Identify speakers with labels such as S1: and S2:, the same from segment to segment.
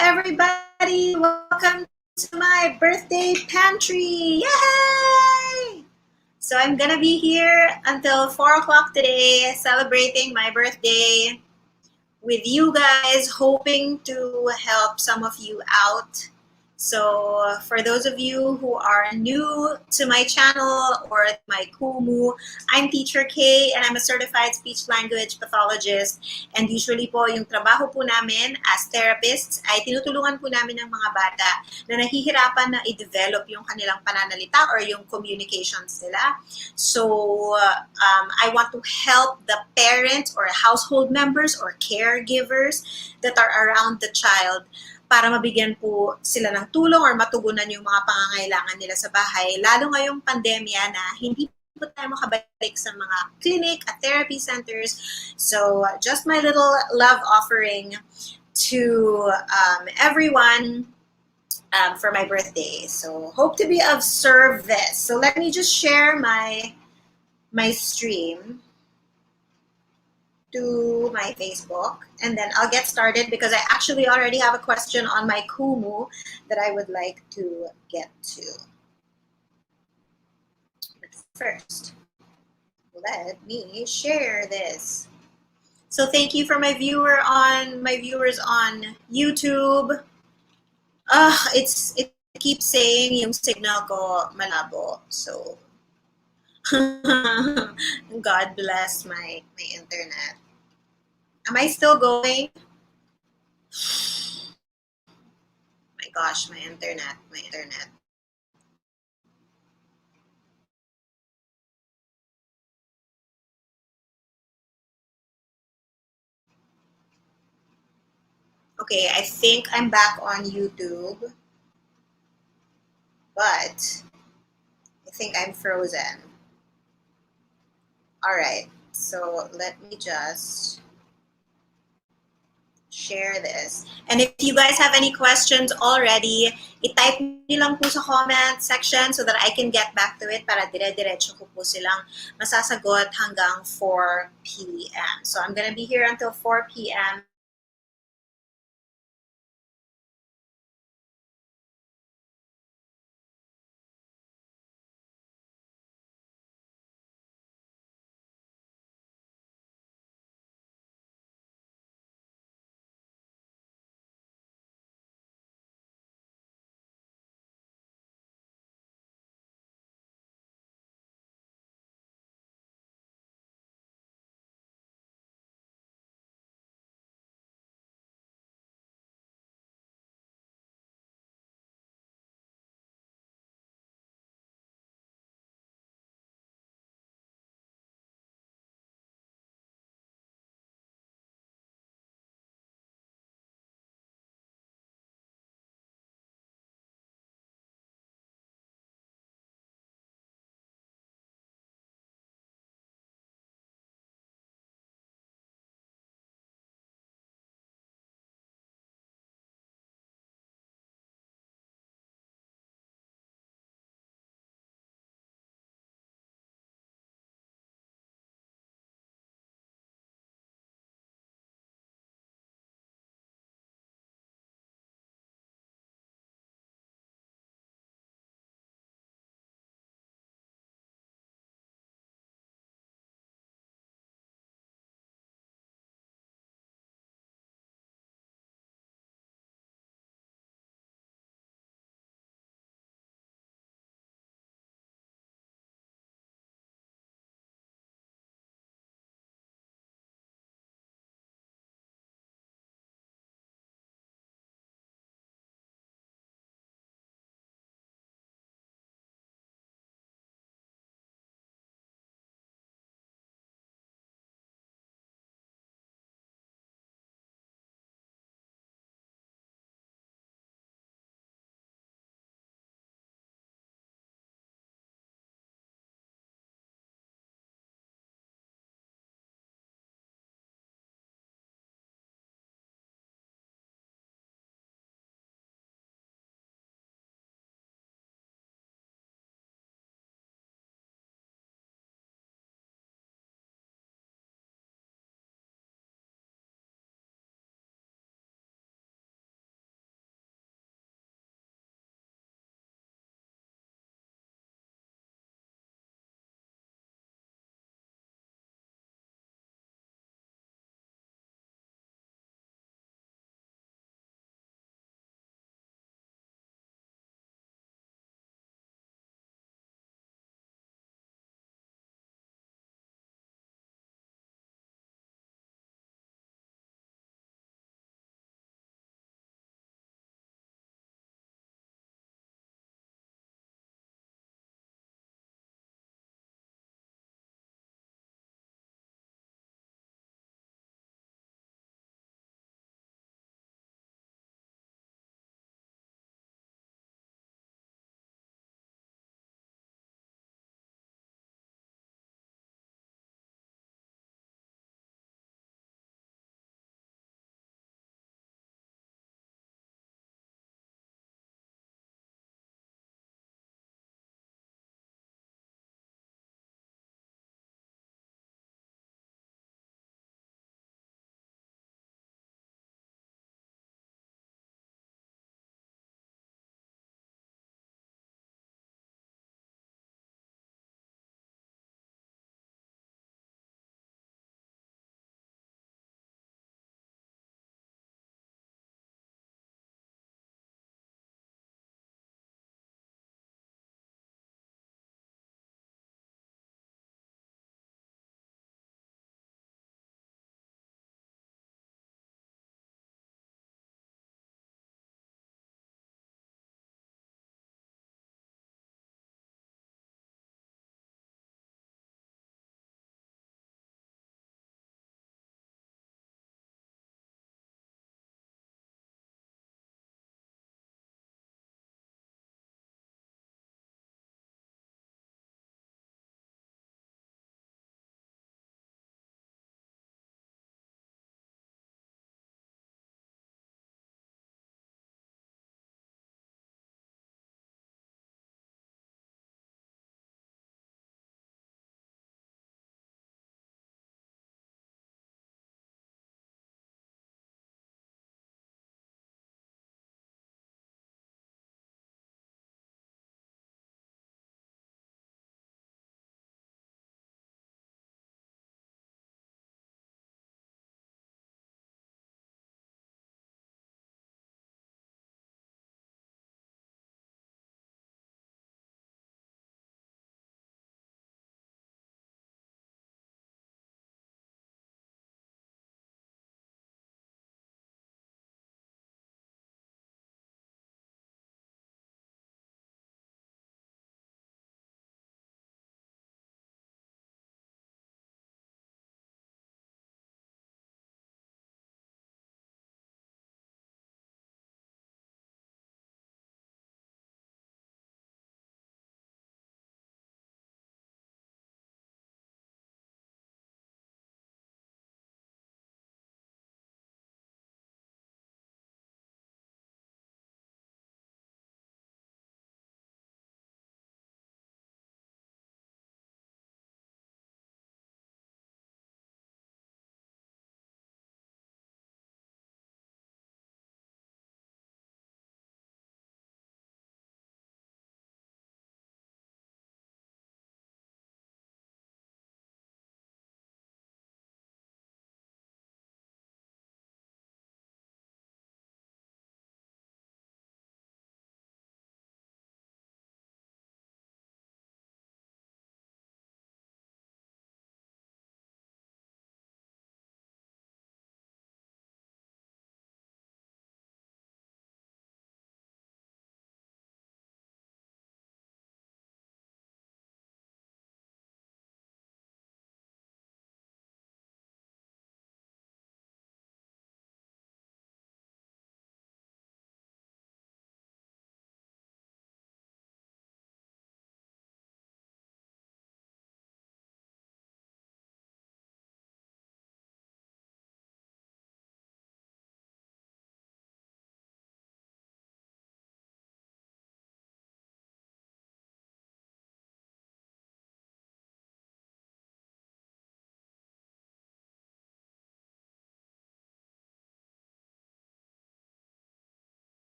S1: everybody! Welcome to my birthday pantry! Yay! So I'm gonna be here until 4 o'clock today, celebrating my birthday with you guys, hoping to help some of you out. So for those of you who are new to my channel or my Kumu, I'm Teacher K and I'm a certified speech language pathologist. And usually po yung trabaho po namin as therapists ay tinutulungan po namin ng mga bata na nahihirapan na i-develop yung kanilang pananalita or yung communications nila. So I want to help the parents or household members or caregivers that are around the child para mabigyan po sila ng tulong or matugunan yung mga pangangailangan nila sa bahay. Lalo ngayong pandemya na hindi po tayo makabalik sa mga clinic at therapy centers. So just my little love offering to everyone for my birthday. So hope to be of service. So let me just share my stream to my Facebook, and then I'll get started because I actually already have a question on my Kumu that I would like to get to. But first, let me share this. So thank you for my viewers on YouTube. It keeps saying yung signal ko malabo. So God bless my internet. Am I still going? My gosh, my internet. Okay, I think I'm back on YouTube, but I think I'm frozen. All right, so let me just share this. And if you guys have any questions already, i-type niyo lang po sa comment section so that I can get back to it para dire-diretso ko po silang masasagot hanggang 4 p.m. So I'm gonna be here until 4 p.m.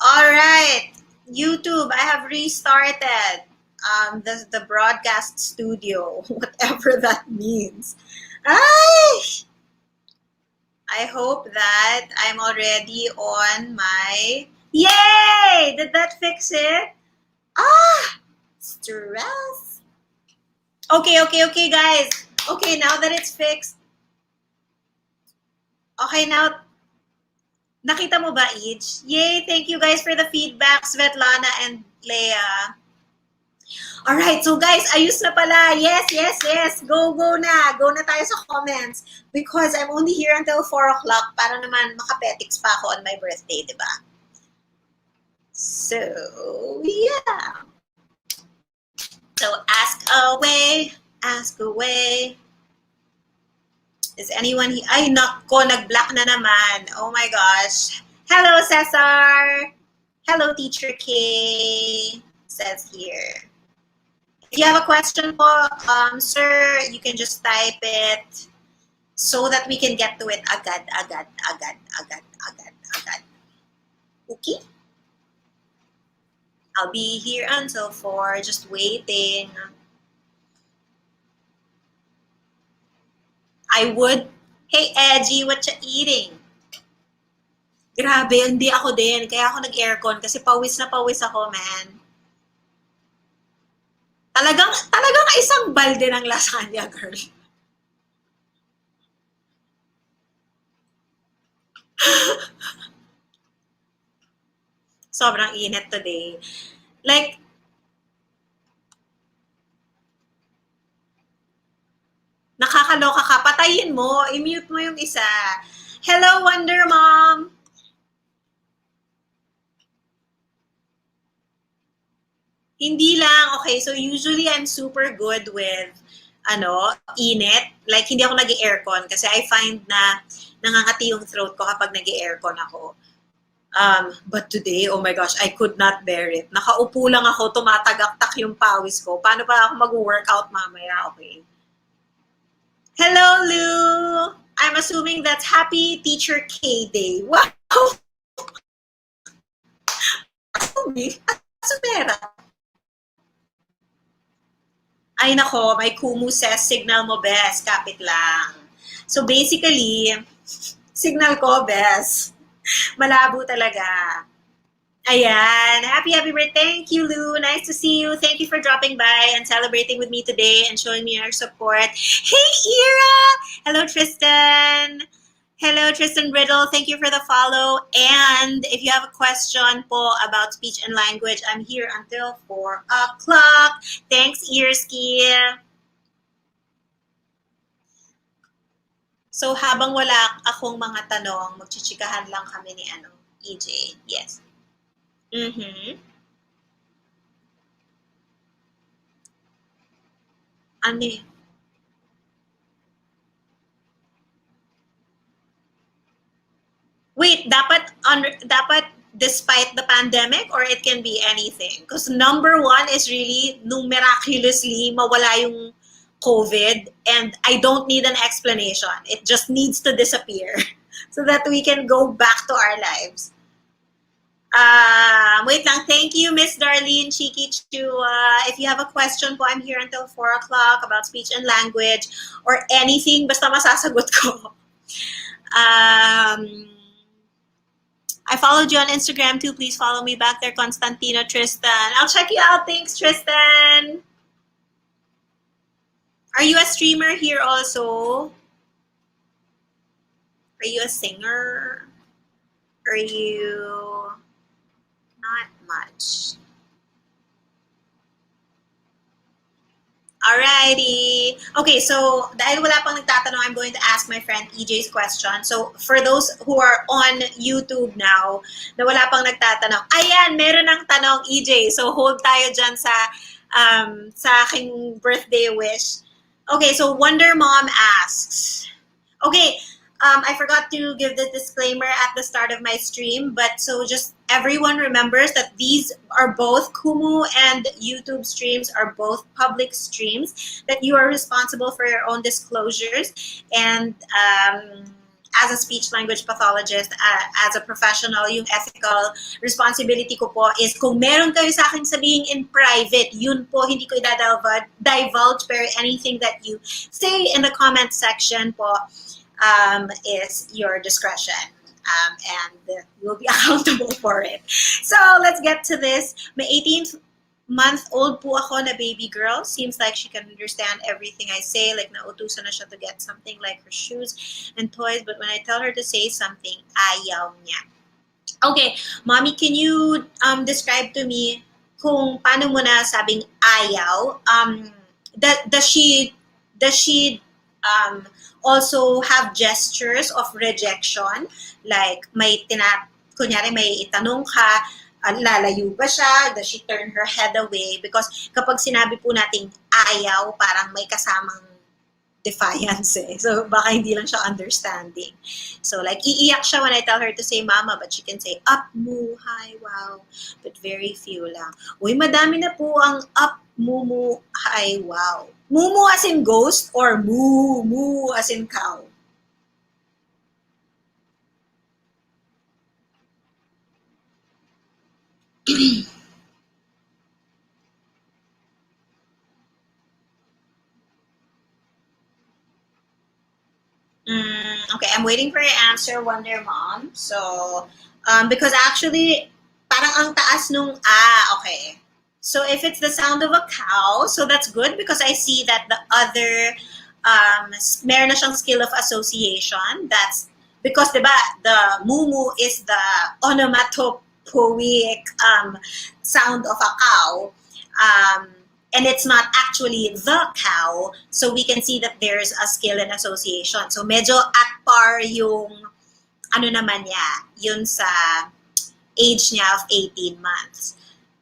S1: All right, YouTube, I have restarted the broadcast studio, whatever that means. Ay! I hope that I'm already on my... Yay! Did that fix it? Ah! Stress. Okay, guys. Okay, now that it's fixed. Okay, now... Nakita mo ba, Ij? Yay! Thank you guys for the feedback, Svetlana and Leah. Alright, so guys, ayos na pala. Yes. Go na. Go na tayo sa comments. Because I'm only here until 4 o'clock para naman makapetics pa ako on my birthday, di ba? So, yeah. So, ask away. Is anyone here? Ay, nako, nag-black na naman. Oh my gosh. Hello, Cesar. Hello, Teacher K. Says here. If you have a question po, sir, you can just type it so that we can get to it agad. Okay? I'll be here until 4, just waiting. I would. Hey, Edgy, what you eating? Grabe, hindi ako din. Kaya ako nag-aircon kasi pawis na pawis ako, man. Talagang isang balde ng lasagna, girl. Sobrang init today. Like, nakakaloka ka. Patayin mo. I-mute mo yung isa. Hello, Wonder Mom. Hindi lang. Okay, so usually I'm super good with init. Like, hindi ako nag-aircon kasi I find na nangangati yung throat ko kapag nag-aircon ako. But today, oh my gosh, I could not bear it. Nakaupo lang ako, tumatagaktak yung pawis ko. Paano pa ako mag-workout mamaya? Okay. Hello, Lou! I'm assuming that's Happy Teacher K Day. Wow! Asumera. Ay nako, may Kumu says, signal mo, bes, kapit lang. So basically, signal ko, bes. Malabo talaga. Ayan. Happy birthday. Thank you, Lou. Nice to see you. Thank you for dropping by and celebrating with me today and showing me your support. Hey, Ira! Hello, Tristan. Hello, Tristan Riddle. Thank you for the follow. And if you have a question po about speech and language, I'm here until 4 o'clock. Thanks, Earski. So, habang wala akong mga tanong, magchichikahan lang kami ni EJ. Yes. Ano eh? Wait, dapat despite the pandemic or it can be anything? Because number one is really nung miraculously mawala yung COVID and I don't need an explanation. It just needs to disappear so that we can go back to our lives. Wait lang. Thank you, Miss Darlene Chiki Chua. If you have a question po, I'm here until 4 o'clock about speech and language or anything. Basta masasagot ko. I followed you on Instagram too. Please follow me back there, Constantino Tristan. I'll check you out. Thanks, Tristan. Are you a streamer here also? Are you a singer? Are you not much? Alrighty. Okay, so dahil wala pang nagtatanong, I'm going to ask my friend EJ's question. So for those who are on YouTube now, na wala pang nagtatanong, ayan, meron ng tanong EJ. So hold tayo dyan sa aking birthday wish. Okay, so Wonder Mom asks, okay, I forgot to give the disclaimer at the start of my stream, but so just everyone remembers that these are both Kumu and YouTube streams are both public streams, that you are responsible for your own disclosures. And as a speech language pathologist, as a professional, yung ethical responsibility ko po is kung meron kayo sa akin sabihin in private, yun po, hindi ko divulge, pero anything that you say in the comment section po is your discretion. And you'll be accountable for it. So let's get to this. May 18-month-old po ako na baby girl. Seems like she can understand everything I say. Like nautusan na siya to get something like her shoes and toys. But when I tell her to say something, ayaw niya. Okay, Mommy, can you describe to me kung paano mo na sabing ayaw? Does she also have gestures of rejection? Like kunyari may itanong ka, lalayo ba siya? Does she turn her head away? Because kapag sinabi po nating ayaw, parang may kasamang defiance eh. So baka hindi lang siya understanding. So like iiyak siya when I tell her to say mama, but she can say up, mu, hi, wow. But very few lang. Uy, madami na po ang up, mu, hi, wow. Mumu as in ghost or mu as in cow? Okay, I'm waiting for your answer, Wonder Mom. So, because actually, parang ang taas nung okay. So if it's the sound of a cow, so that's good because I see that the other, meron na siyang skill of association. That's because, diba, the mumu is the onomatopoeic sound of a cow. And it's not actually the cow, so we can see that there's a skill in association. So medyo at par yung ano naman niya, yun sa age niya of 18 months.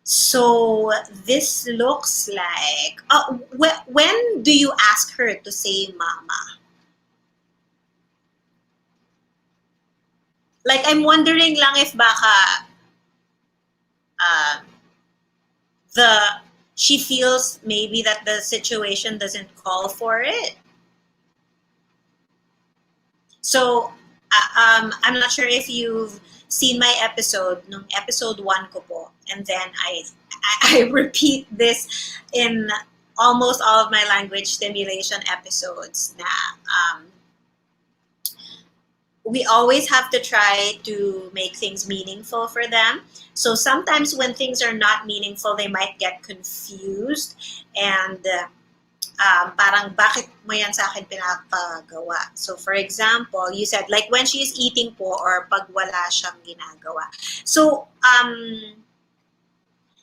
S1: So this looks like, when do you ask her to say mama? Like, I'm wondering lang if baka she feels maybe that the situation doesn't call for it. So, I'm not sure if you've seen my episode, nung episode 1 ko po, and then I repeat this in almost all of my language stimulation episodes na we always have to try to make things meaningful for them. So sometimes when things are not meaningful, they might get confused and parang bakit mo yan sa akin pinapagawa? So for example, you said like when she is eating po or pag wala siyang ginagawa. So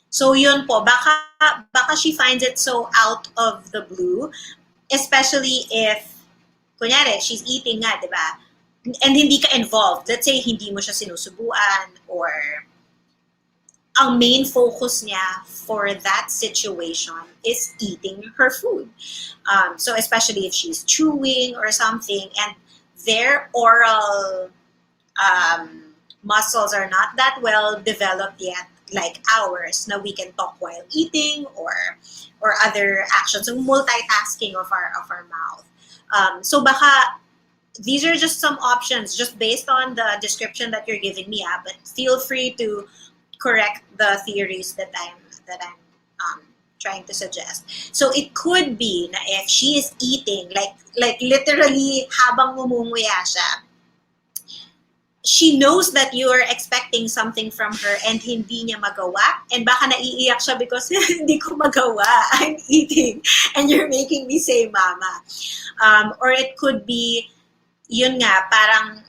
S1: so yun po, baka she finds it so out of the blue, especially if kunyari she's eating nga, 'di ba? And hindi ka involved. Let's say hindi mo siya sinusubuan or ang main focus niya for that situation is eating her food. So especially if she's chewing or something and their oral muscles are not that well developed yet, like ours, na we can talk while eating or other actions, so multitasking of our mouth. So baka these are just some options just based on the description that you're giving me, but feel free to correct the theories that I'm trying to suggest. So it could be na if she is eating, like literally habang ngumunguya siya, she knows that you are expecting something from her and hindi niya magawa, and baka naiiyak siya because hindi ko magawa, I'm eating and you're making me say mama. Or it could be yun nga, parang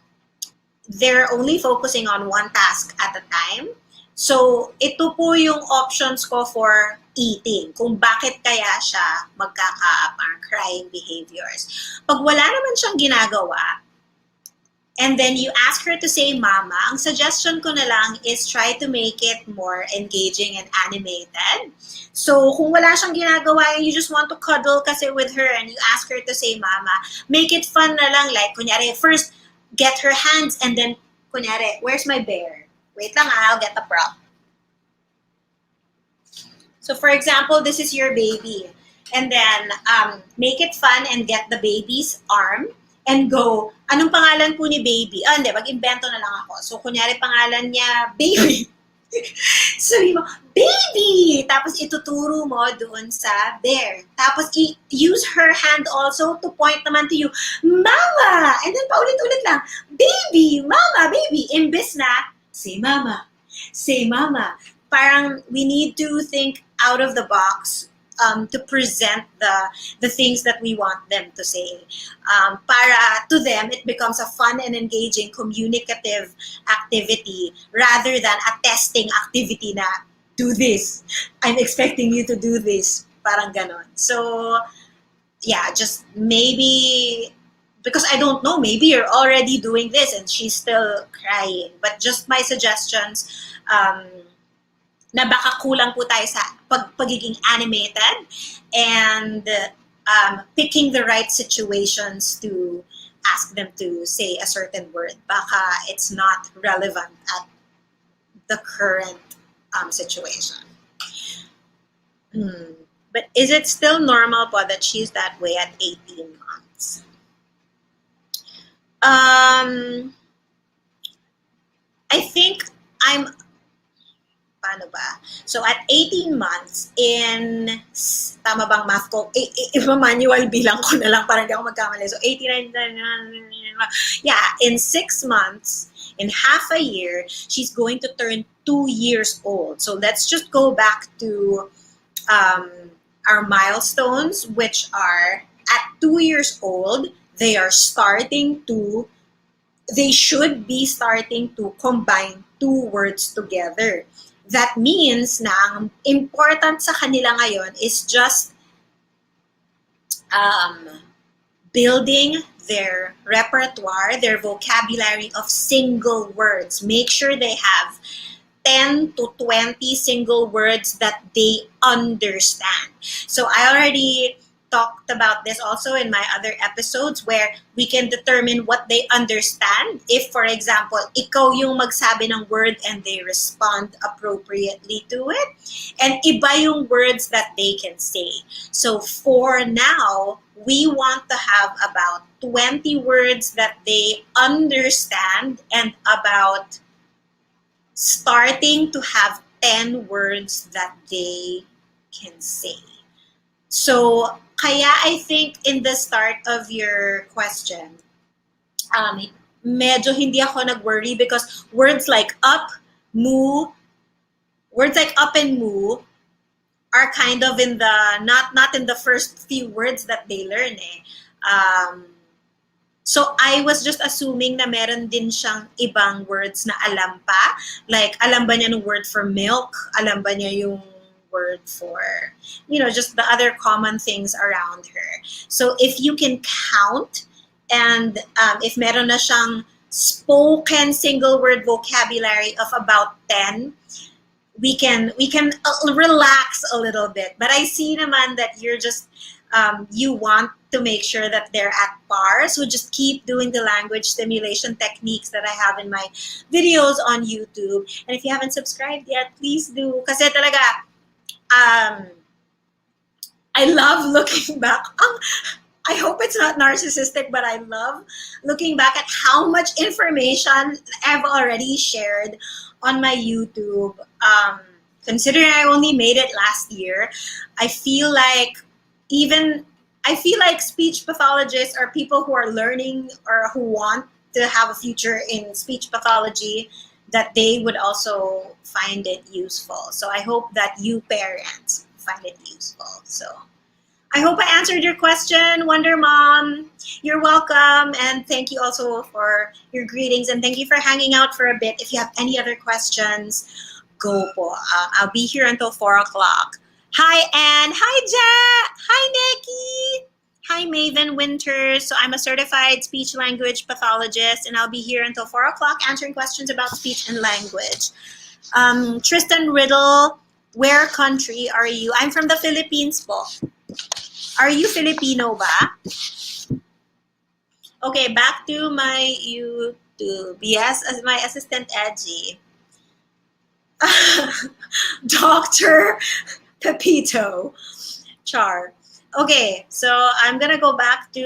S1: they're only focusing on one task at a time. So, ito po yung options ko for eating. Kung bakit kaya siya magkaka-parang crying behaviors. Pag wala naman siyang ginagawa, and then you ask her to say mama, ang suggestion ko na lang is try to make it more engaging and animated. So, kung wala siyang ginagawa and you just want to cuddle kasi with her and you ask her to say mama, make it fun na lang. Like, kunyari, first, get her hands and then, kunyari, where's my bear? Wait lang, I'll get the prop. So, for example, this is your baby. And then, make it fun and get the baby's arm and go, anong pangalan po ni baby? Hindi, mag-invento na lang ako. So, kunyari pangalan niya, baby. Sabi mo, baby! Tapos ituturo mo doon sa bear. Tapos use her hand also to point naman to you, mama! And then paulit-ulit lang, baby, mama, baby. Imbes na, say mama, say mama. Parang we need to think out of the box to present the things that we want them to say. Para to them, it becomes a fun and engaging communicative activity rather than a testing activity na, do this. I'm expecting you to do this. Parang ganon. So, yeah, just maybe, because I don't know, maybe you're already doing this and she's still crying. But just my suggestions, na baka kulang po tayo sa pagiging animated and picking the right situations to ask them to say a certain word. Baka it's not relevant at the current situation. But is it still normal po that she's that way at 18 months? I think paano ba? So at 18 months, tama bang math ko? Manual bilang ko na lang, parang hindi ako magkamali. So 18, yeah, in 6 months, in half a year, she's going to turn 2 years old. So let's just go back to our milestones, which are at 2 years old, they should be starting to combine 2 words together. That means na ang important sa kanila ngayon is just building their repertoire, their vocabulary of single words. Make sure they have 10 to 20 single words that they understand. So I already talked about this also in my other episodes where we can determine what they understand. If, for example, ikaw yung magsabi ng word and they respond appropriately to it, and iba yung words that they can say. So for now, we want to have about 20 words that they understand and about starting to have 10 words that they can say. So, kaya I think in the start of your question, medyo hindi ako nag-worry because words like up, moo, words like up and moo are kind of in the, not in the first few words that they learn So I was just assuming na meron din siyang ibang words na alam pa. Like, alam ba niya ng word for milk? Alam ba niya yung word for, just the other common things around her. So if you can count and if meron na siyang spoken single word vocabulary of about 10, we can relax a little bit. But I see naman that you're just, you want to make sure that they're at par. So just keep doing the language stimulation techniques that I have in my videos on YouTube. And if you haven't subscribed yet, please do. Kasi talaga, I love looking back. I hope it's not narcissistic, but I love looking back at how much information I've already shared on my YouTube. Considering I only made it last year, I feel like speech pathologists or people who are learning or who want to have a future in speech pathology, that they would also find it useful. So I hope that you parents find it useful. So I hope I answered your question, Wonder Mom. You're welcome. And thank you also for your greetings. And thank you for hanging out for a bit. If you have any other questions, go po. I'll be here until 4 o'clock. Hi, Anne. Hi, Jack. Hi, Nikki. Hi, Maven Winters. So I'm a certified speech language pathologist, and I'll be here until 4 o'clock answering questions about speech and language. Tristan Riddle, where country are you? I'm from the Philippines po. Are you Filipino ba? Okay, back to my YouTube. Yes, as my assistant Edgy. Dr. Pepito. Char. Okay, so I'm gonna go back to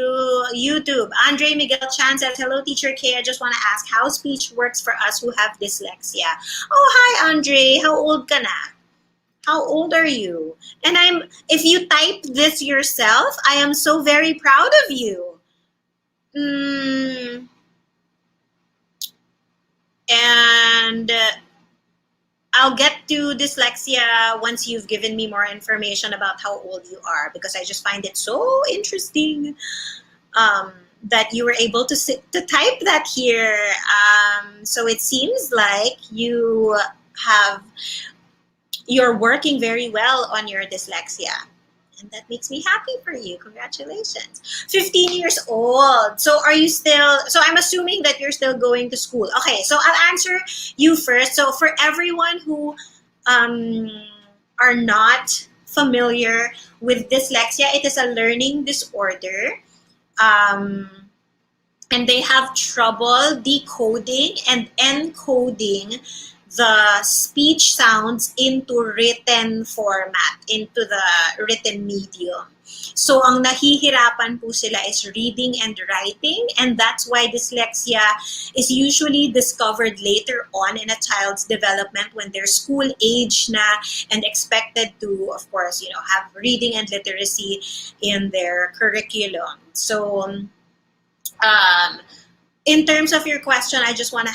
S1: YouTube. Andre Miguel Chan says, "Hello, Teacher K. I just want to ask how speech works for us who have dyslexia." Oh, hi, Andre. How old ka na? How old are you? And if you type this yourself, I am so very proud of you. And I'll get to dyslexia once you've given me more information about how old you are, because I just find it so interesting that you were able to type that here. So it seems like you're working very well on your dyslexia. And that makes me happy for you. Congratulations. 15 years old. So I'm assuming that you're still going to school. Okay, so I'll answer you first. So for everyone who are not familiar with dyslexia, it is a learning disorder. And they have trouble decoding and encoding the speech sounds into written format, into the written medium. So ang nahihirapan po sila is reading and writing, and that's why dyslexia is usually discovered later on in a child's development when they're school age na and expected to, of course, have reading and literacy in their curriculum. So in terms of your question, I just want to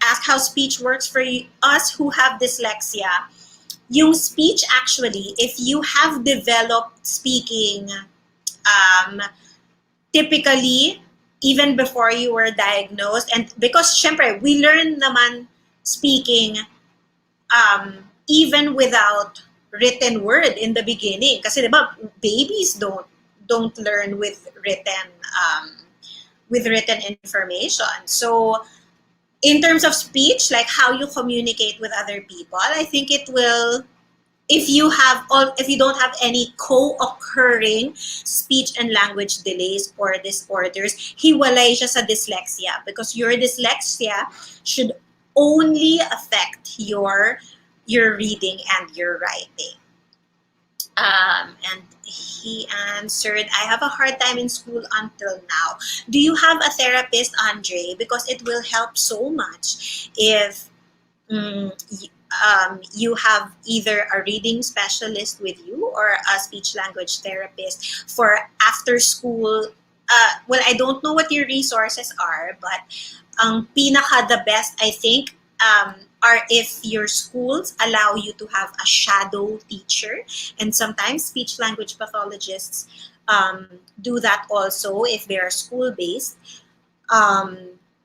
S1: ask how speech works for us who have dyslexia. Yung speech, actually, if you have developed speaking, typically, even before you were diagnosed, and because syempre, we learn naman speaking even without written word in the beginning. Kasi diba, babies don't learn with written information. So in terms of speech, like how you communicate with other people, I think it will, if you don't have any co-occurring speech and language delays or disorders, hiwalay siya sa dyslexia, because your dyslexia should only affect your reading and your writing. And he answered, "I have a hard time in school until now." Do you have a therapist, Andre? Because it will help so much if you have either a reading specialist with you or a speech language therapist for after school. Well, I don't know what your resources are, but the best, I think, are if your schools allow you to have a shadow teacher, and sometimes speech language pathologists do that also if they are school-based.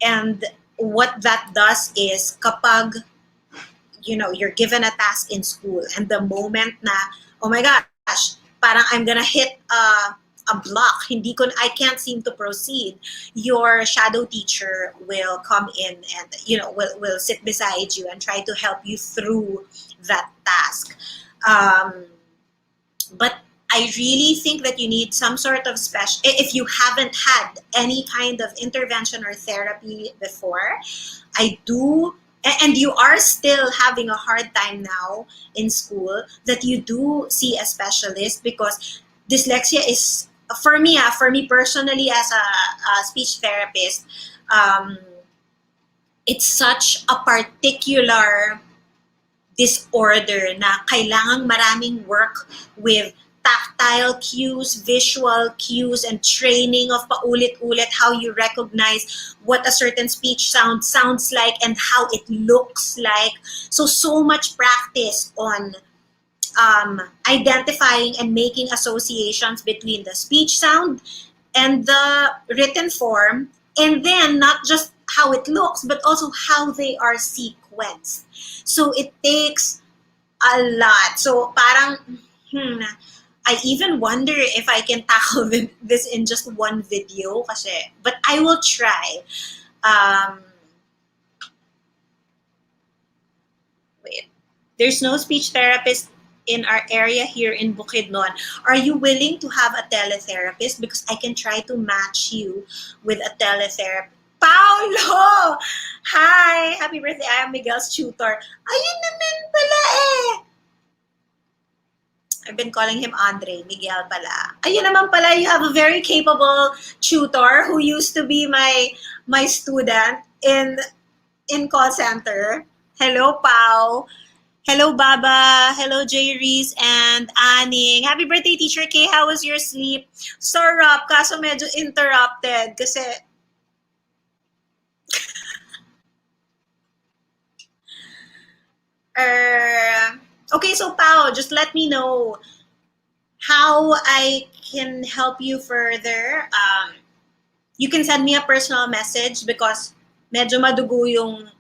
S1: And what that does is, kapag you're given a task in school, and the moment na, oh my gosh, parang I'm gonna hit a block, I can't seem to proceed, your shadow teacher will come in and will sit beside you and try to help you through that task. But I really think that you need some sort of special, if you haven't had any kind of intervention or therapy before, and you are still having a hard time now in school, that you do see a specialist, because dyslexia is, for me personally, as a speech therapist, it's such a particular disorder na kailangang maraming work with tactile cues, visual cues, and training of paulit-ulit how you recognize what a certain speech sounds like and how it looks like. So much practice on identifying and making associations between the speech sound and the written form, and then not just how it looks, but also how they are sequenced. So it takes a lot. So parang, I even wonder if I can tackle this in just one video, but I will try. Wait, there's no speech therapist in our area here in Bukidnon. Are you willing to have a teletherapist? Because I can try to match you with a teletherapist. Paulo! Hi! Happy birthday. I am Miguel's tutor. Ayun naman pala eh. I've been calling him Andre. Miguel pala. Ayun naman pala, you have a very capable tutor who used to be my student in call center. Hello, Pao. Hello, Baba. Hello, J. Reese and Aning. Happy birthday, Teacher K. How was your sleep? Sarap, kaso medyo interrupted kasi okay, so Pao, just let me know how I can help you further. You can send me a personal message because medyo madugo yung,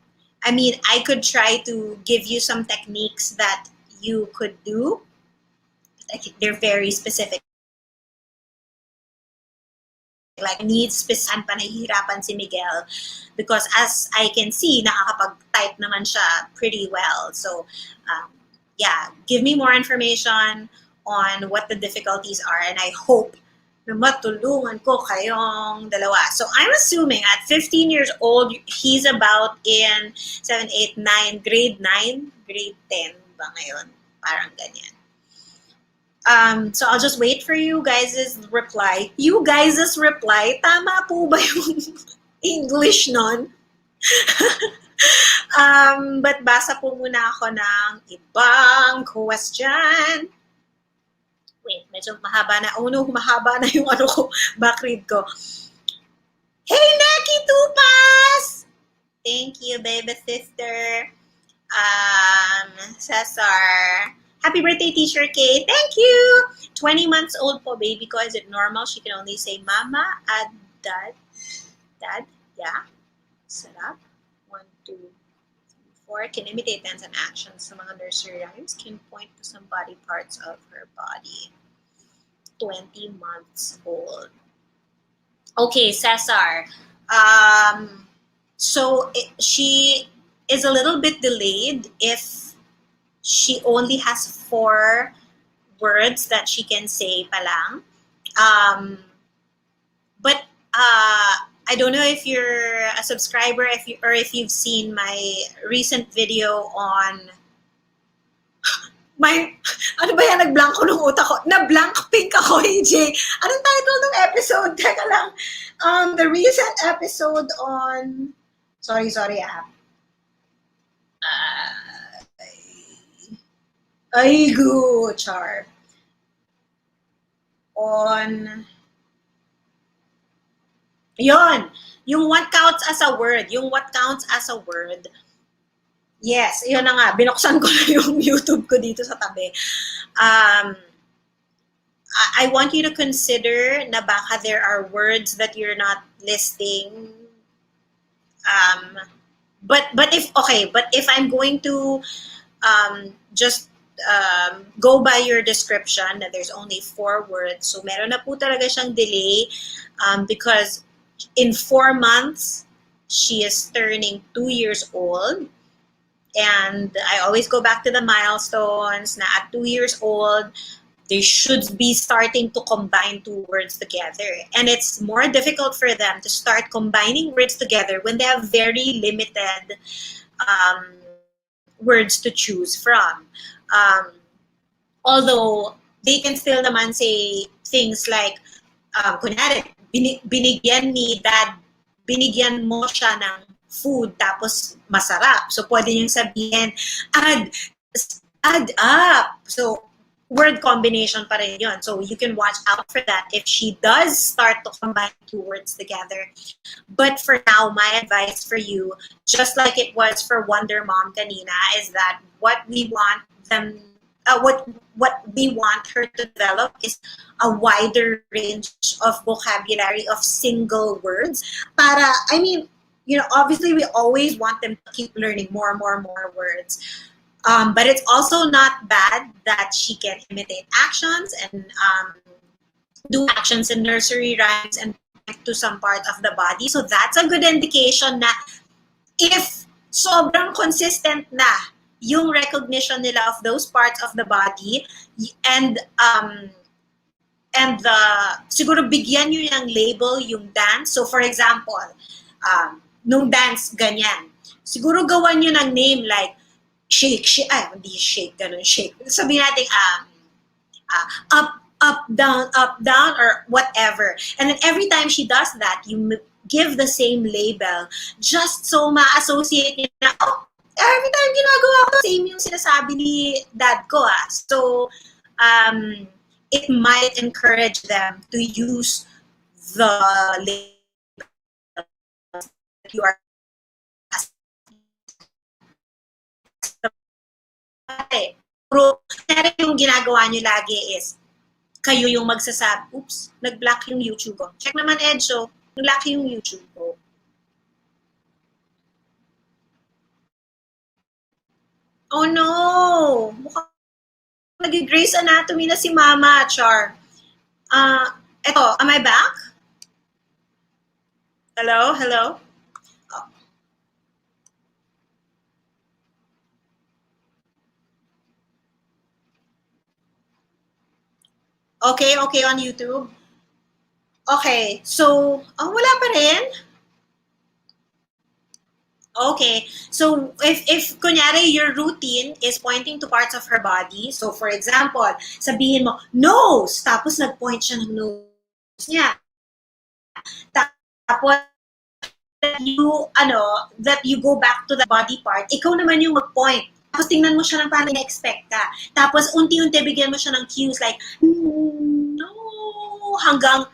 S1: I could try to give you some techniques that you could do. Like they're very specific. Like needs specific pa nahihirapan si Miguel because as I can see, nakakapag-type naman siya pretty well. So, yeah, give me more information on what the difficulties are and I hope na matulungan ko kayong dalawa. So I'm assuming at 15 years old, he's about in 7, 8, 9, grade 9, grade 10 ba ngayon? Parang ganyan. So I'll just wait for you guys' reply. You guys' reply, tama po ba yung English nun? But basa po muna ako ng ibang question. Wait, medyo mahaba na. Oh no, mahaba na yung backread ko. Hey, Neki Tupas! Thank you, baby sister. Cesar. Happy birthday, Teacher K. Thank you! 20 months old po, baby ko. Is it normal? She can only say mama, dad. Dad, yeah. Sarap. 1, 2, 3, 4. Can imitate tense and actions sa mga nursery rhymes. Can point to some body parts of her body. 20 months old. Okay, Cesar. So she is a little bit delayed if she only has 4 words that she can say pa lang. But I don't know if you're a subscriber or if you've seen my recent video on ano ba yan, nag-blanko ng utak ko. Na-blank pink ako, AJ. Anong title ng episode? Teka lang. The recent episode on... Sorry, char. On... Yon. Yung what counts as a word. Yes, yun na nga. Binuksan ko na yung YouTube ko dito sa tabi. I want you to consider na baka there are words that you're not listing. But if I'm going to just go by your description, that there's only 4 words. So meron na po talaga siyang delay because in 4 months, she is turning 2 years old. And I always go back to the milestones na at 2 years old, they should be starting to combine 2 words together. And it's more difficult for them to start combining words together when they have very limited words to choose from. Although they can still naman say things like, kunyari, binigyan ni dad, binigyan mo siya ng food tapos masarap. So pwede niyang sabihin, add up. So word combination pa rin yun. So you can watch out for that if she does start to combine 2 words together. But for now, my advice for you, just like it was for Wonder Mom kanina, is that what we want we want her to develop is a wider range of vocabulary of single words. Para, obviously we always want them to keep learning more words. But it's also not bad that she can imitate actions and do actions in nursery rhymes and point to some part of the body. So that's a good indication na if sobrang consistent na yung recognition nila of those parts of the body and siguro bigyan nyo ng label yung dance. So for example, nung dance ganyan, siguro gawan nyo ng name like shake, hindi shake, ganun, shake. Sabihin natin, up, down, or whatever. And then every time she does that, you give the same label just so ma-associate niya na, oh, every time ginagawa ko, same yung sinasabi ni dad ko. So, it might encourage them to use the label that you are pero yung ginagawa nyo lagi is kayo yung magsasabi, oops, nag-block yung YouTube ko. Check naman, Edsho, nag-block yung YouTube ko. Oh no! Mukhang nag-Grey's Anatomy na si Mama, Char. Eto, am I back? Hello? Hello? Okay, okay on YouTube. Okay, so, wala pa rin? Okay, so if kunyari your routine is pointing to parts of her body, so for example, sabihin mo, nose, tapos nag-point siya ng nose niya. Tapos, that you go back to the body part, ikaw naman yung mag-point. Tapos tingnan mo siya ng parang na-expect ka. Tapos unti-unti bigyan mo siya ng cues like, no, hanggang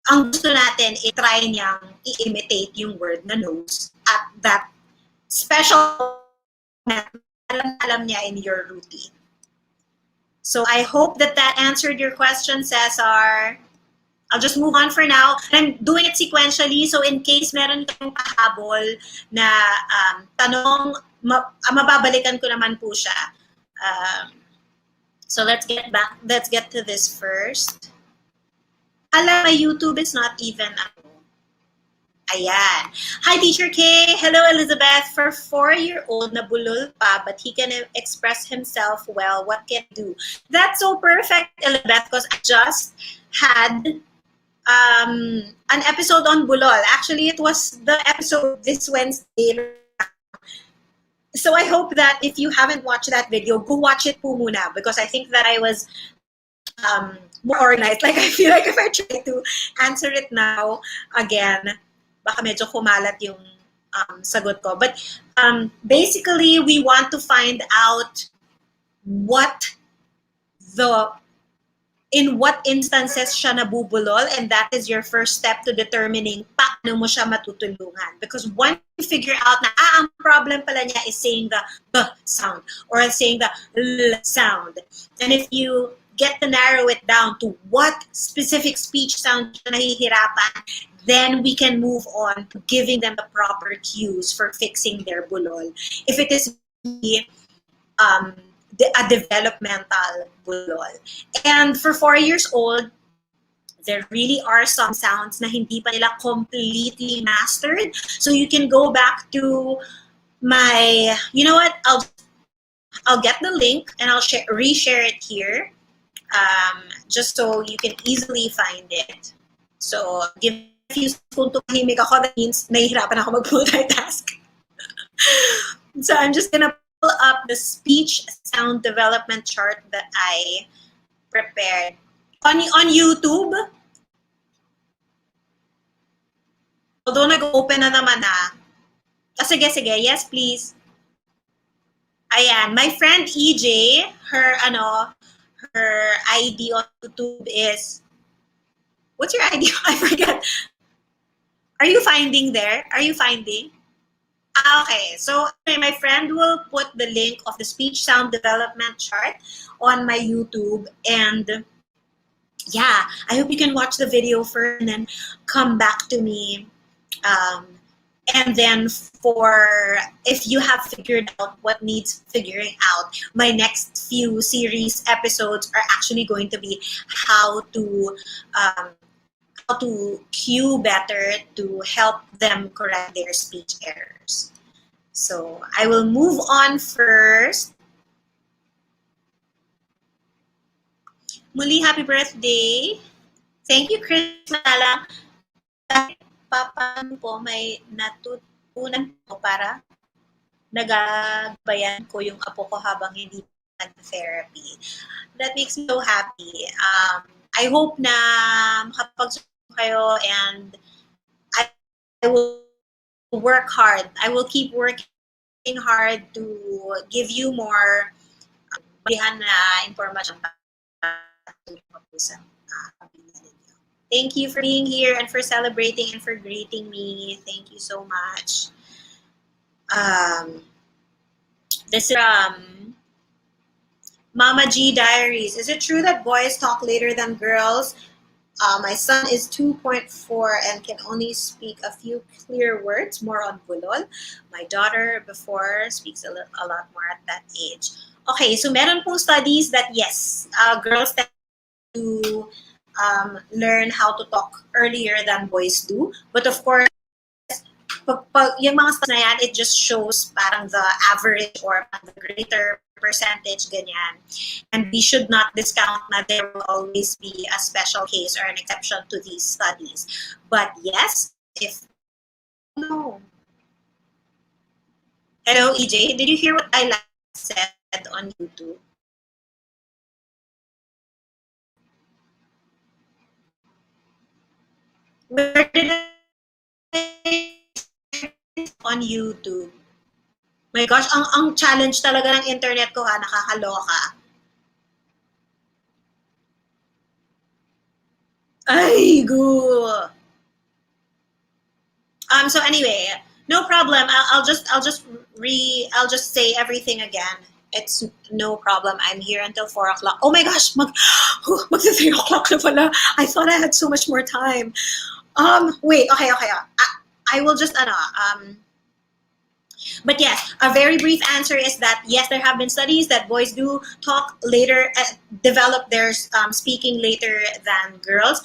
S1: ang gusto natin, i-try niyang i-imitate yung word na nose at that special na alam niya in your routine. So I hope that answered your question, Cesar. I'll just move on for now. I'm doing it sequentially, so in case meron kang pahabol na tanong, mababalikan ko naman po siya. So let's get to this first. Alam, my YouTube is not even, ayan. Hi, Teacher K. Hello, Elizabeth. For 4-year-old na bulol pa, but he can express himself well. What can I do? That's so perfect, Elizabeth, because I just had an episode on bulol. Actually, it was the episode this Wednesday. So I hope that if you haven't watched that video, go watch it po muna, because I think that I was more organized. Like, I feel like if I try to answer it now again, baka medyo kumalat yung sagot ko. But basically, we want to find out in what instances siya nabubulol, and that is your first step to determining paano mo siya matutulungan. Because once you figure out na, ang problem pala niya is saying the B sound or saying the L sound. And if you get to narrow it down to what specific speech sound siya nahihirapan, then we can move on to giving them the proper cues for fixing their bulol. If it is a developmental bulol. And for 4 years old, there really are some sounds na hindi pa nila completely mastered. So you can go back to my, you know what, I'll get the link and I'll reshare it here, just so you can easily find it. So give a few seconds kung tumahimik ako, that means nahihirapan ako mag-multitask. So I'm just gonna pull up the speech sound development chart that I prepared. On YouTube, although nag-open na naman sige, yes please. Ayan, my friend EJ, her ID on YouTube is, what's your ID? I forget. Are you finding there? Are you finding? Okay, so my friend will put the link of the speech sound development chart on my YouTube, and yeah, I hope you can watch the video first and then come back to me. And then if you have figured out what needs figuring out, my next few series episodes are actually going to be how to cue better to help them correct their speech errors. So I will move on first. Muli, happy birthday. Thank you, Chris Malala. Paano po may natutunan ko para nagabayan ko yung apo ko habang hindi therapy. That makes me so happy. I hope na makapagsusunod kayo, and I will work hard. I will keep working hard to give you more na information sa Thank you for being here and for celebrating and for greeting me. Thank you so much. This is Mama G Diaries. Is it true that boys talk later than girls? My son is 2.4 and can only speak a few clear words, more on bulol. My daughter before speaks a lot more at that age. Okay, so meron pong studies that yes, girls tend to learn how to talk earlier than boys do. But of course, yung mga studies na yan, it just shows parang the average or the greater percentage, ganyan. And we should not discount that there will always be a special case or an exception to these studies. But yes, if no. Hello, EJ. Did you hear what I last said on YouTube? Where did I on YouTube? My gosh, ang challenge talaga ng internet ko, ha, nakakaloka. Ay, go. So anyway, no problem. I'll just say everything again. It's no problem. I'm here until 4 o'clock. Oh my gosh, mag 3 o'clock na pala. I thought I had so much more time. Wait, okay. I will just but yes, a very brief answer is that yes, there have been studies that boys do talk later, develop their speaking later than girls.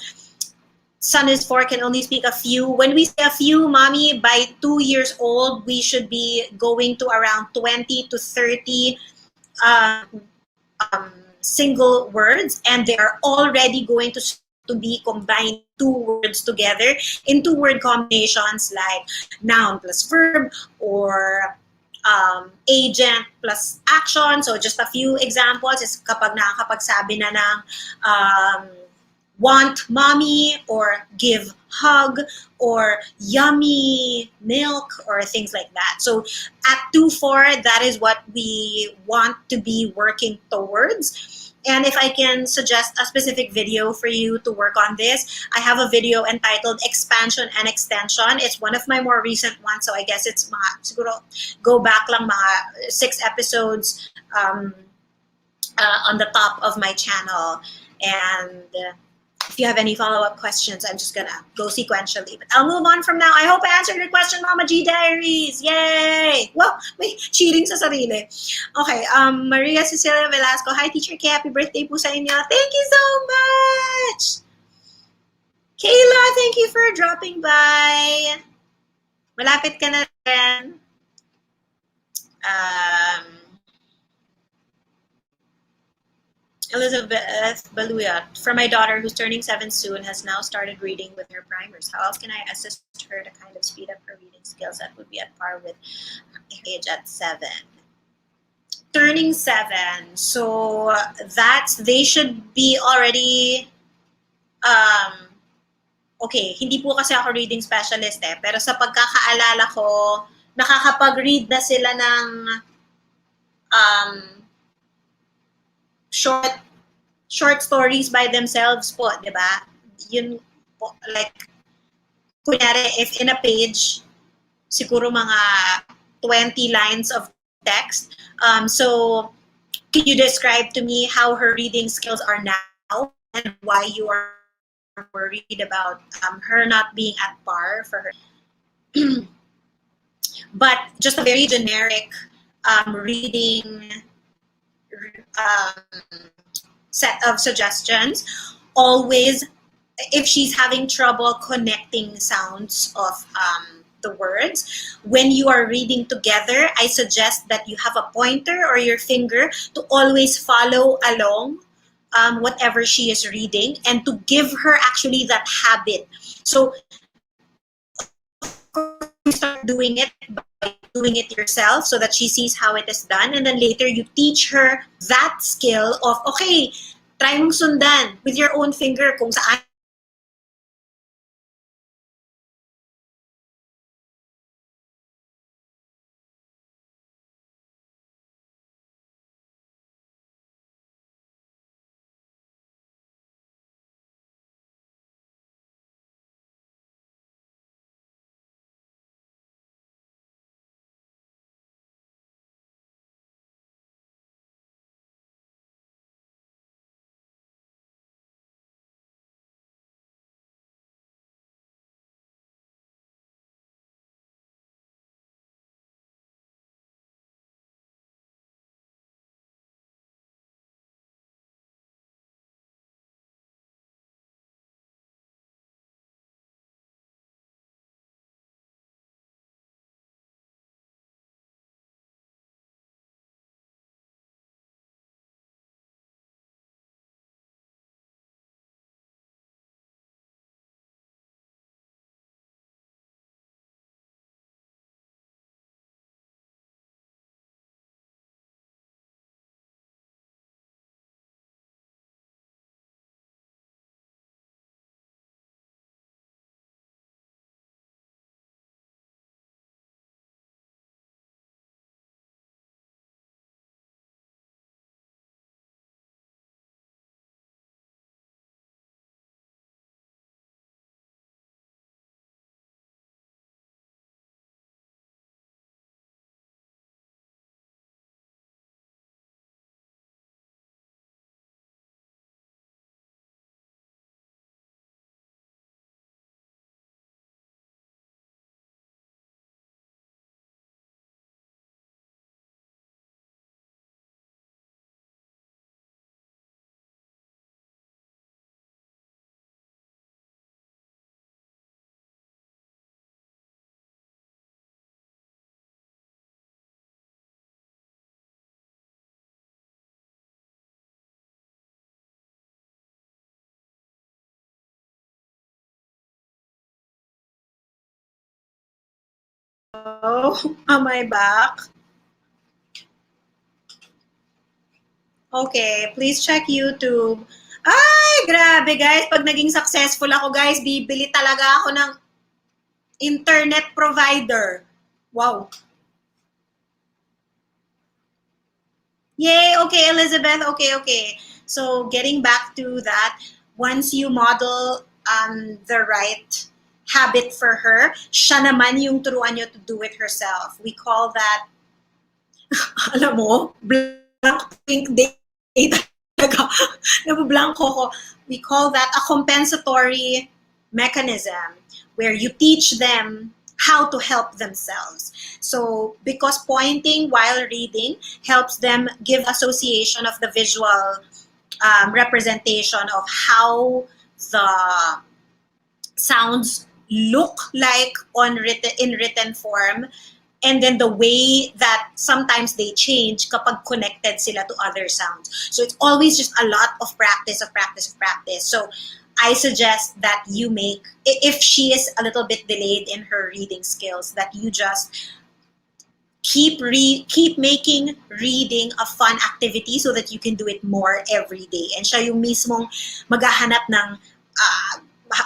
S1: Son is 4, can only speak a few. When we say a few, mommy, by 2 years old, we should be going to around 20 to 30 single words, and they are already going to be combined 2 words together into word combinations like noun plus verb or agent plus action. So just a few examples is kapag nakakapagsabi na ng want mommy or give hug or yummy milk or things like that. So at 2-4, that is what we want to be working towards. And if I can suggest a specific video for you to work on this, I have a video entitled Expansion and Extension. It's one of my more recent ones, so I guess it's siguro go back lang mga 6 episodes on the top of my channel. And if you have any follow-up questions, I'm just gonna go sequentially. But I'll move on from now. I hope I answered your question, Mama G Diaries. Yay! Well, may cheating sa sarili. Okay, Maria Cecilia Velasco. Hi, Teacher K. Happy birthday po sa inyo. Thank you so much! Kayla, thank you for dropping by. Malapit ka na rin. Elizabeth Baluya, for my daughter who's turning 7 soon, has now started reading with her primers. How else can I assist her to kind of speed up her reading skills that would be at par with her age at 7? Turning 7, so they should be already, okay, hindi po kasi ako reading specialist pero sa pagkakaalala ko, nakakapag-read na sila ng short stories by themselves po, di ba? Yun po, like, kunyari, if in a page, siguro mga 20 lines of text. So, can you describe to me how her reading skills are now and why you are worried about her not being at par for her? But just a very generic reading set of suggestions. Always, if she's having trouble connecting sounds of the words, when you are reading together, I suggest that you have a pointer or your finger to always follow along whatever she is reading and to give her actually that habit. So we start doing it by doing it yourself so that she sees how it is done. And then later you teach her that skill of, okay, try mong sundan with your own finger kung saan. Oh, am I back? Okay, please check YouTube. Ay, grabe guys. Pag naging successful ako guys, bibili talaga ako ng internet provider. Wow. Yay, okay, Elizabeth. Okay. So getting back to that, once you model the right habit for her, siya naman yung turuan nyo to do it herself. We call that, alam mo, blank pink day talaga. Nabublanko ko. We call that a compensatory mechanism where you teach them how to help themselves. So because pointing while reading helps them give association of the visual representation of how the sounds look like in written form, and then the way that sometimes they change kapag connected sila to other sounds. So it's always just a lot of practice. So I suggest that you make, if she is a little bit delayed in her reading skills, that you just keep making reading a fun activity so that you can do it more every day. And siya yung mismong maghahanap ng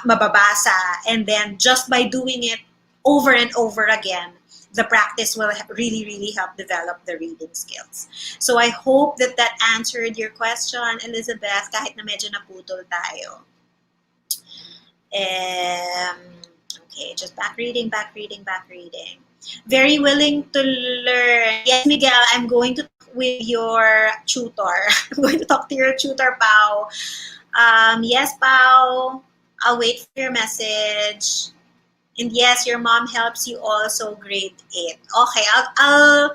S1: mababasa, and then just by doing it over and over again, the practice will really help develop the reading skills. So I hope that answered your question, Elizabeth, kahit na medyo naputol tayo. Okay, just back reading. Very willing to learn. Yes, Miguel, I'm going to talk with your tutor. I'm going to talk to your tutor, Pao. Yes, Pao. I'll wait for your message. And yes, your mom helps you also, grade 8. Okay, I'll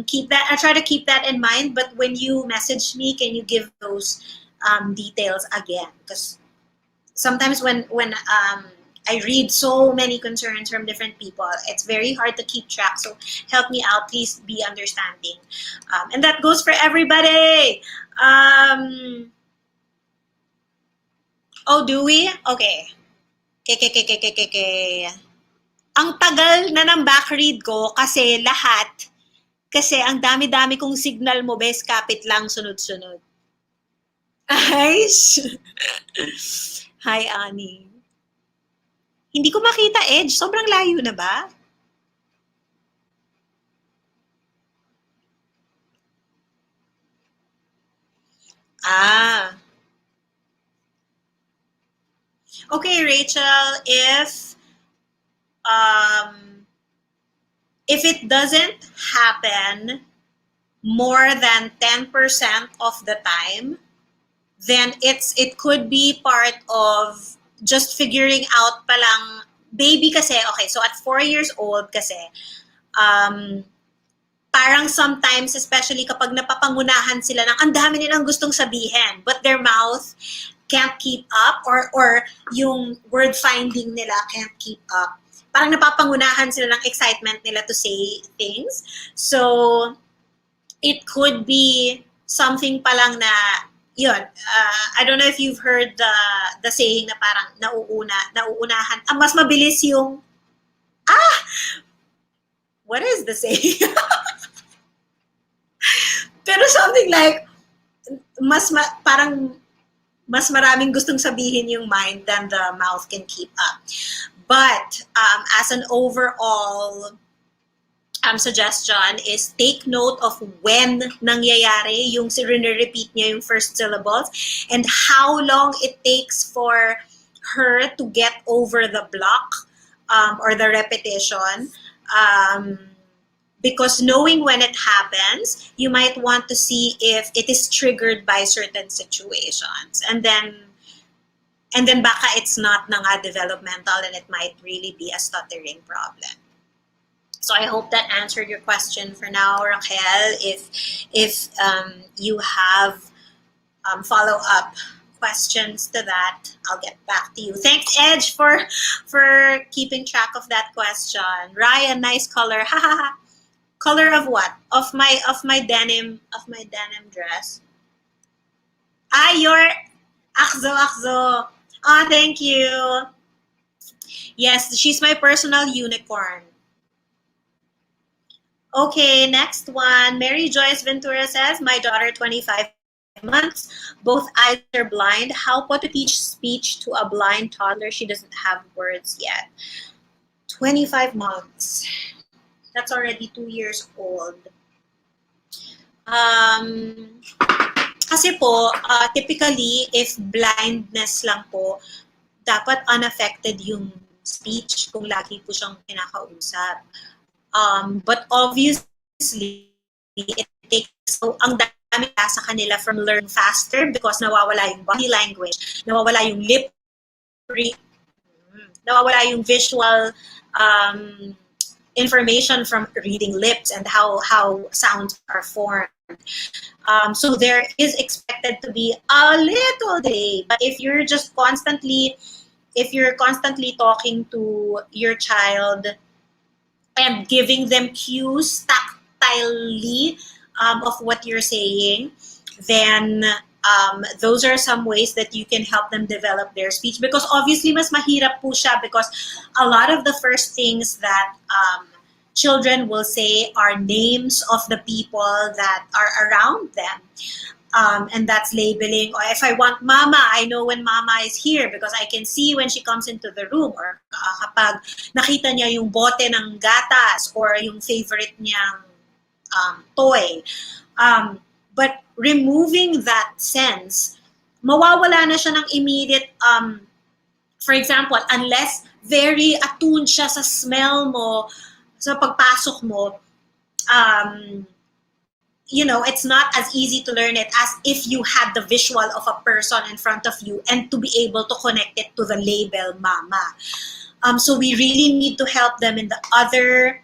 S1: keep that. I'll try to keep that in mind. But when you message me, can you give those details again? Because sometimes when I read so many concerns from different people, it's very hard to keep track. So help me out, please be understanding. And that goes for everybody. Oh, do we? Okay. Okay. Ang tagal na ng backread ko kasi ang dami-dami kong signal mo, bes, kapit lang sunod-sunod. Ay, hi, Ani. Hindi ko makita, Edge. Sobrang layo na ba? Ah. Okay, Rachel, if it doesn't happen more than 10% of the time, then it could be part of just figuring out palang baby kasi. Okay, so at 4 years old kasi, parang sometimes, especially kapag napapangunahan sila ng ang dami nilang gustong sabihin, but their mouth can't keep up, or yung word finding nila can't keep up. Parang napapangunahan sila ng excitement nila to say things. So, it could be something palang na, yun, I don't know if you've heard the saying na parang nauunahan, mas mabilis yung, what is the saying? Pero something like, parang mas maraming gustong sabihin yung mind than the mouth can keep up. But as an overall suggestion is take note of when nangyayari yung repeat niya yung first syllables and how long it takes for her to get over the block or the repetition. Because knowing when it happens, you might want to see if it is triggered by certain situations. And then baka it's not na nga developmental and it might really be a stuttering problem. So I hope that answered your question for now, Raquel. If you have follow-up questions to that, I'll get back to you. Thanks, Edge, for keeping track of that question. Ryan, nice color. Ha ha ha. Color of what? Of my denim dress. Your Akzo. Ah, thank you. Yes, she's my personal unicorn. Okay, next one. Mary Joyce Ventura says, my daughter, 25 months, both eyes are blind. How to teach speech to a blind toddler? She doesn't have words yet. 25 months. That's already 2 years old. Kasi po, typically, if blindness lang po, dapat unaffected yung speech kung lagi po siyang kinakausap. But obviously, it takes, so ang dami sa kanila from learn faster because nawawala yung body language, nawawala yung lip read, nawawala yung visual information from reading lips and how sounds are formed. So there is expected to be a little delay, but if you're constantly talking to your child and giving them cues tactilely of what you're saying, then those are some ways that you can help them develop their speech. Because obviously, mas mahirap po siya because a lot of the first things that children will say are names of the people that are around them. And that's labeling. Or if I want mama, I know when mama is here because I can see when she comes into the room. Or kapag nakita niya yung bote ng gatas or yung favorite niyang toy. But removing that sense, mawawala na siya ng immediate, for example, unless very attuned siya sa smell mo, sa pagpasok mo, it's not as easy to learn it as if you had the visual of a person in front of you and to be able to connect it to the label mama. So we really need to help them in the other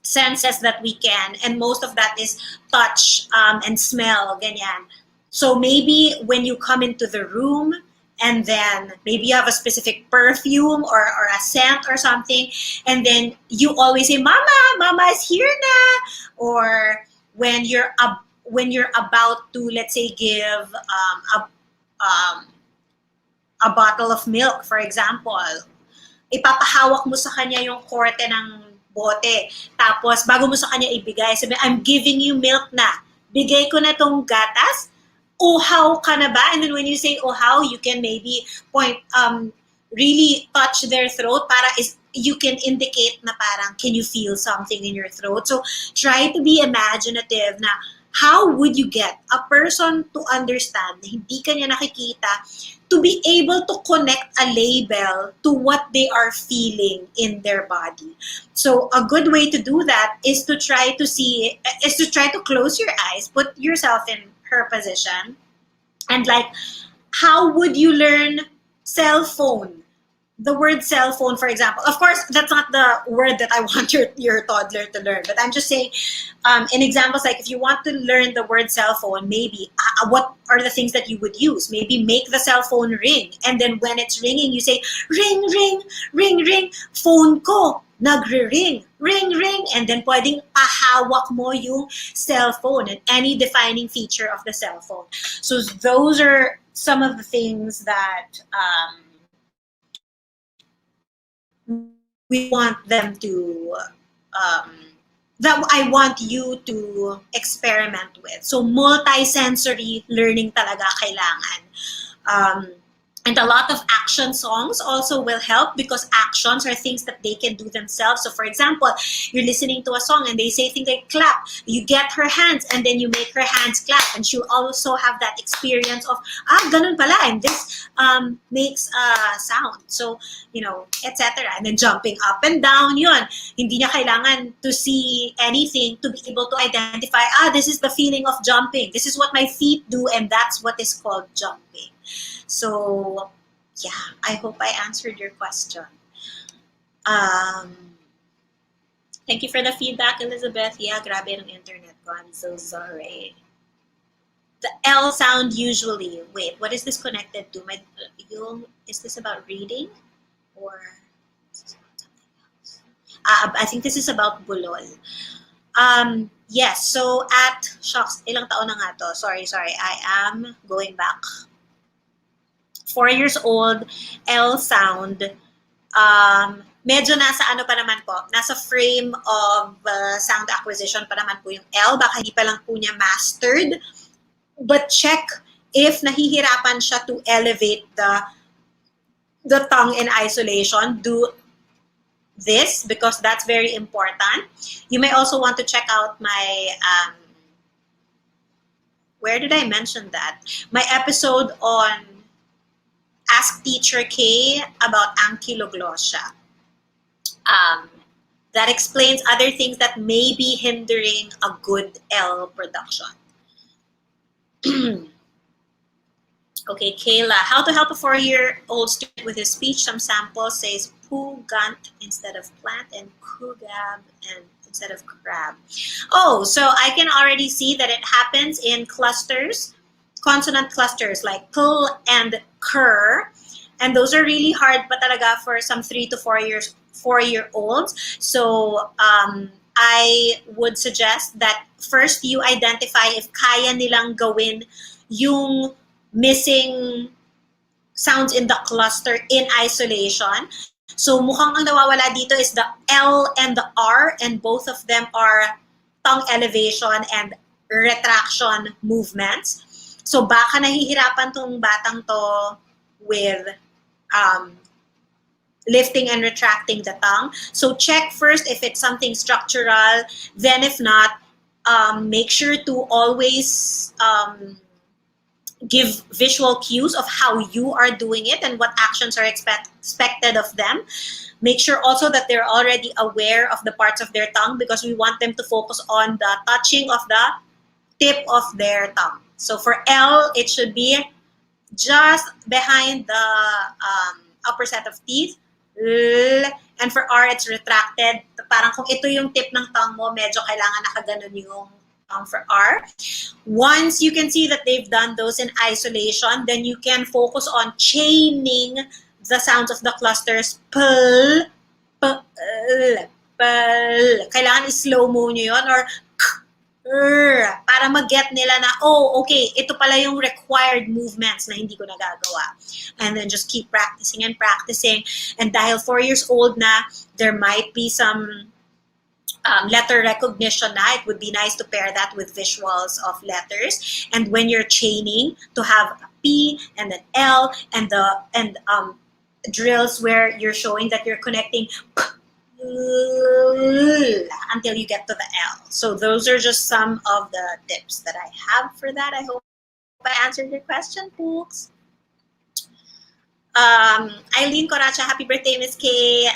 S1: senses that we can, and most of that is touch and smell, ganyan. So maybe when you come into the room and then maybe you have a specific perfume or a scent or something, and then you always say, mama is here na. Or when you're about to, let's say, give a bottle of milk, for example, ipapahawak mo sa kanya yung korte ng bote. Tapos, bago mo sa kanya ibigay, sabi, I'm giving you milk na. Bigay ko na tong gatas. Uhaw ka na ba? And then when you say uhaw, you can maybe really touch their throat para you can indicate na parang, can you feel something in your throat? So, try to be imaginative na how would you get a person to understand na hindi ka niya nakikita to be able to connect a label to what they are feeling in their body. So a good way to do that is to try to close your eyes, put yourself in her position, and like, how would you learn cell phone? The word cell phone, for example. Of course, that's not the word that I want your toddler to learn, but I'm just saying, in examples, like if you want to learn the word cell phone, maybe what are the things that you would use? Maybe make the cell phone ring, and then when it's ringing, you say, ring, ring, ring, ring, phone ko, nagre-ring, ring, ring, and then pwedeng pahawak mo yung cell phone and any defining feature of the cell phone. So those are some of the things that we want them to, that I want you to experiment with. So multi-sensory learning talaga kailangan. And a lot of action songs also will help because actions are things that they can do themselves. So for example, you're listening to a song and they say things like clap. You get her hands and then you make her hands clap. And she'll also have that experience of, ganun pala. And this makes a sound. So, etc. And then jumping up and down, yun. Hindi niya kailangan to see anything to be able to identify, this is the feeling of jumping. This is what my feet do and that's what is called jumping. So, yeah, I hope I answered your question. Thank you for the feedback, Elizabeth. Yeah, grabe ng internet ko. I'm so sorry. The L sound usually. Wait, what is this connected to? Is this about reading? Or is this about something else? I think this is about bulol. Yes, so shucks, ilang taon na nga to? Sorry, I am going back. 4 years old, L sound, medyo nasa ano pa naman po, nasa frame of sound acquisition pa naman po yung L, baka hindi pa lang po niya mastered, but check if nahihirapan siya to elevate the tongue in isolation. Do this because that's very important. You may also want to check out my, where did I mention that? My episode on Ask Teacher K about ankylosing. That explains other things that may be hindering a good L production. Okay, Kayla, how to help a 4-year-old student with his speech? Some samples says pugant instead of plant and kugab and instead of crab. Oh, so I can already see that it happens in clusters, consonant clusters like p and ker, and those are really hard pa talaga for some 3 to 4-year-olds. So I would suggest that first you identify if kaya nilang gawin yung missing sounds in the cluster in isolation. So mukhang ang nawawala dito is the L and the R, and both of them are tongue elevation and retraction movements. So baka nahihirapan tong batang to with lifting and retracting the tongue. So check first if it's something structural. Then if not, make sure to always give visual cues of how you are doing it and what actions are expected of them. Make sure also that they're already aware of the parts of their tongue because we want them to focus on the touching of the tip of their tongue. So for L, it should be just behind the upper set of teeth. And for R, it's retracted. Parang kung ito yung tip ng tongue mo, medyo kailangan nakaganon yung tongue for R. Once you can see that they've done those in isolation, then you can focus on chaining the sounds of the clusters. Pl, pl, pl. Kailangan i-slow mo nyo yun, or para mag-get nila na, oh, okay, ito pala yung required movements na hindi ko nagagawa. And then just keep practicing and practicing. And dahil 4 years old na, there might be some letter recognition na. It would be nice to pair that with visuals of letters. And when you're chaining, to have a P and an L and drills where you're showing that you're connecting until you get to the L. So those are just some of the tips that I have for that. I hope I answered your question, folks. Eileen Coracha, happy birthday, Miss K.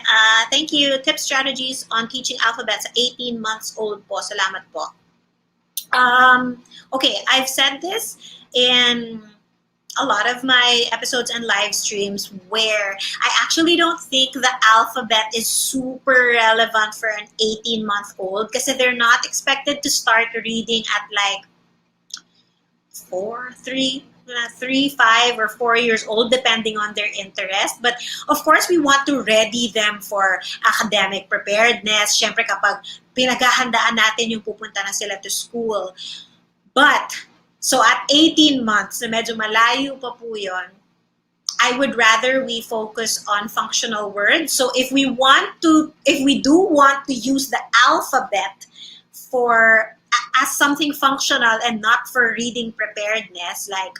S1: Thank you. Tips, strategies on teaching alphabets at 18 months old po. Salamat po. Okay, I've said this in a lot of my episodes and live streams where I actually don't think the alphabet is super relevant for an 18-month-old because they're not expected to start reading at like 3, 5, or 4 years old, depending on their interest. But of course, we want to ready them for academic preparedness. Syempre, kapag pinaghahandaan natin yung pupunta na sila to school. But, so at 18 months, na medyo malayo pa po yun, I would rather we focus on functional words. So if we do want to use the alphabet as something functional and not for reading preparedness, like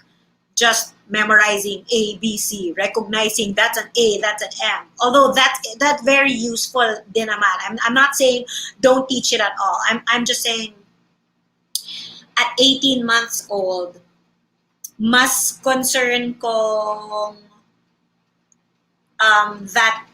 S1: just memorizing A, B, C, recognizing that's an A, that's an M. Although that's very useful din naman. I'm not saying don't teach it at all. I'm just saying at 18 months old, mas concern ko that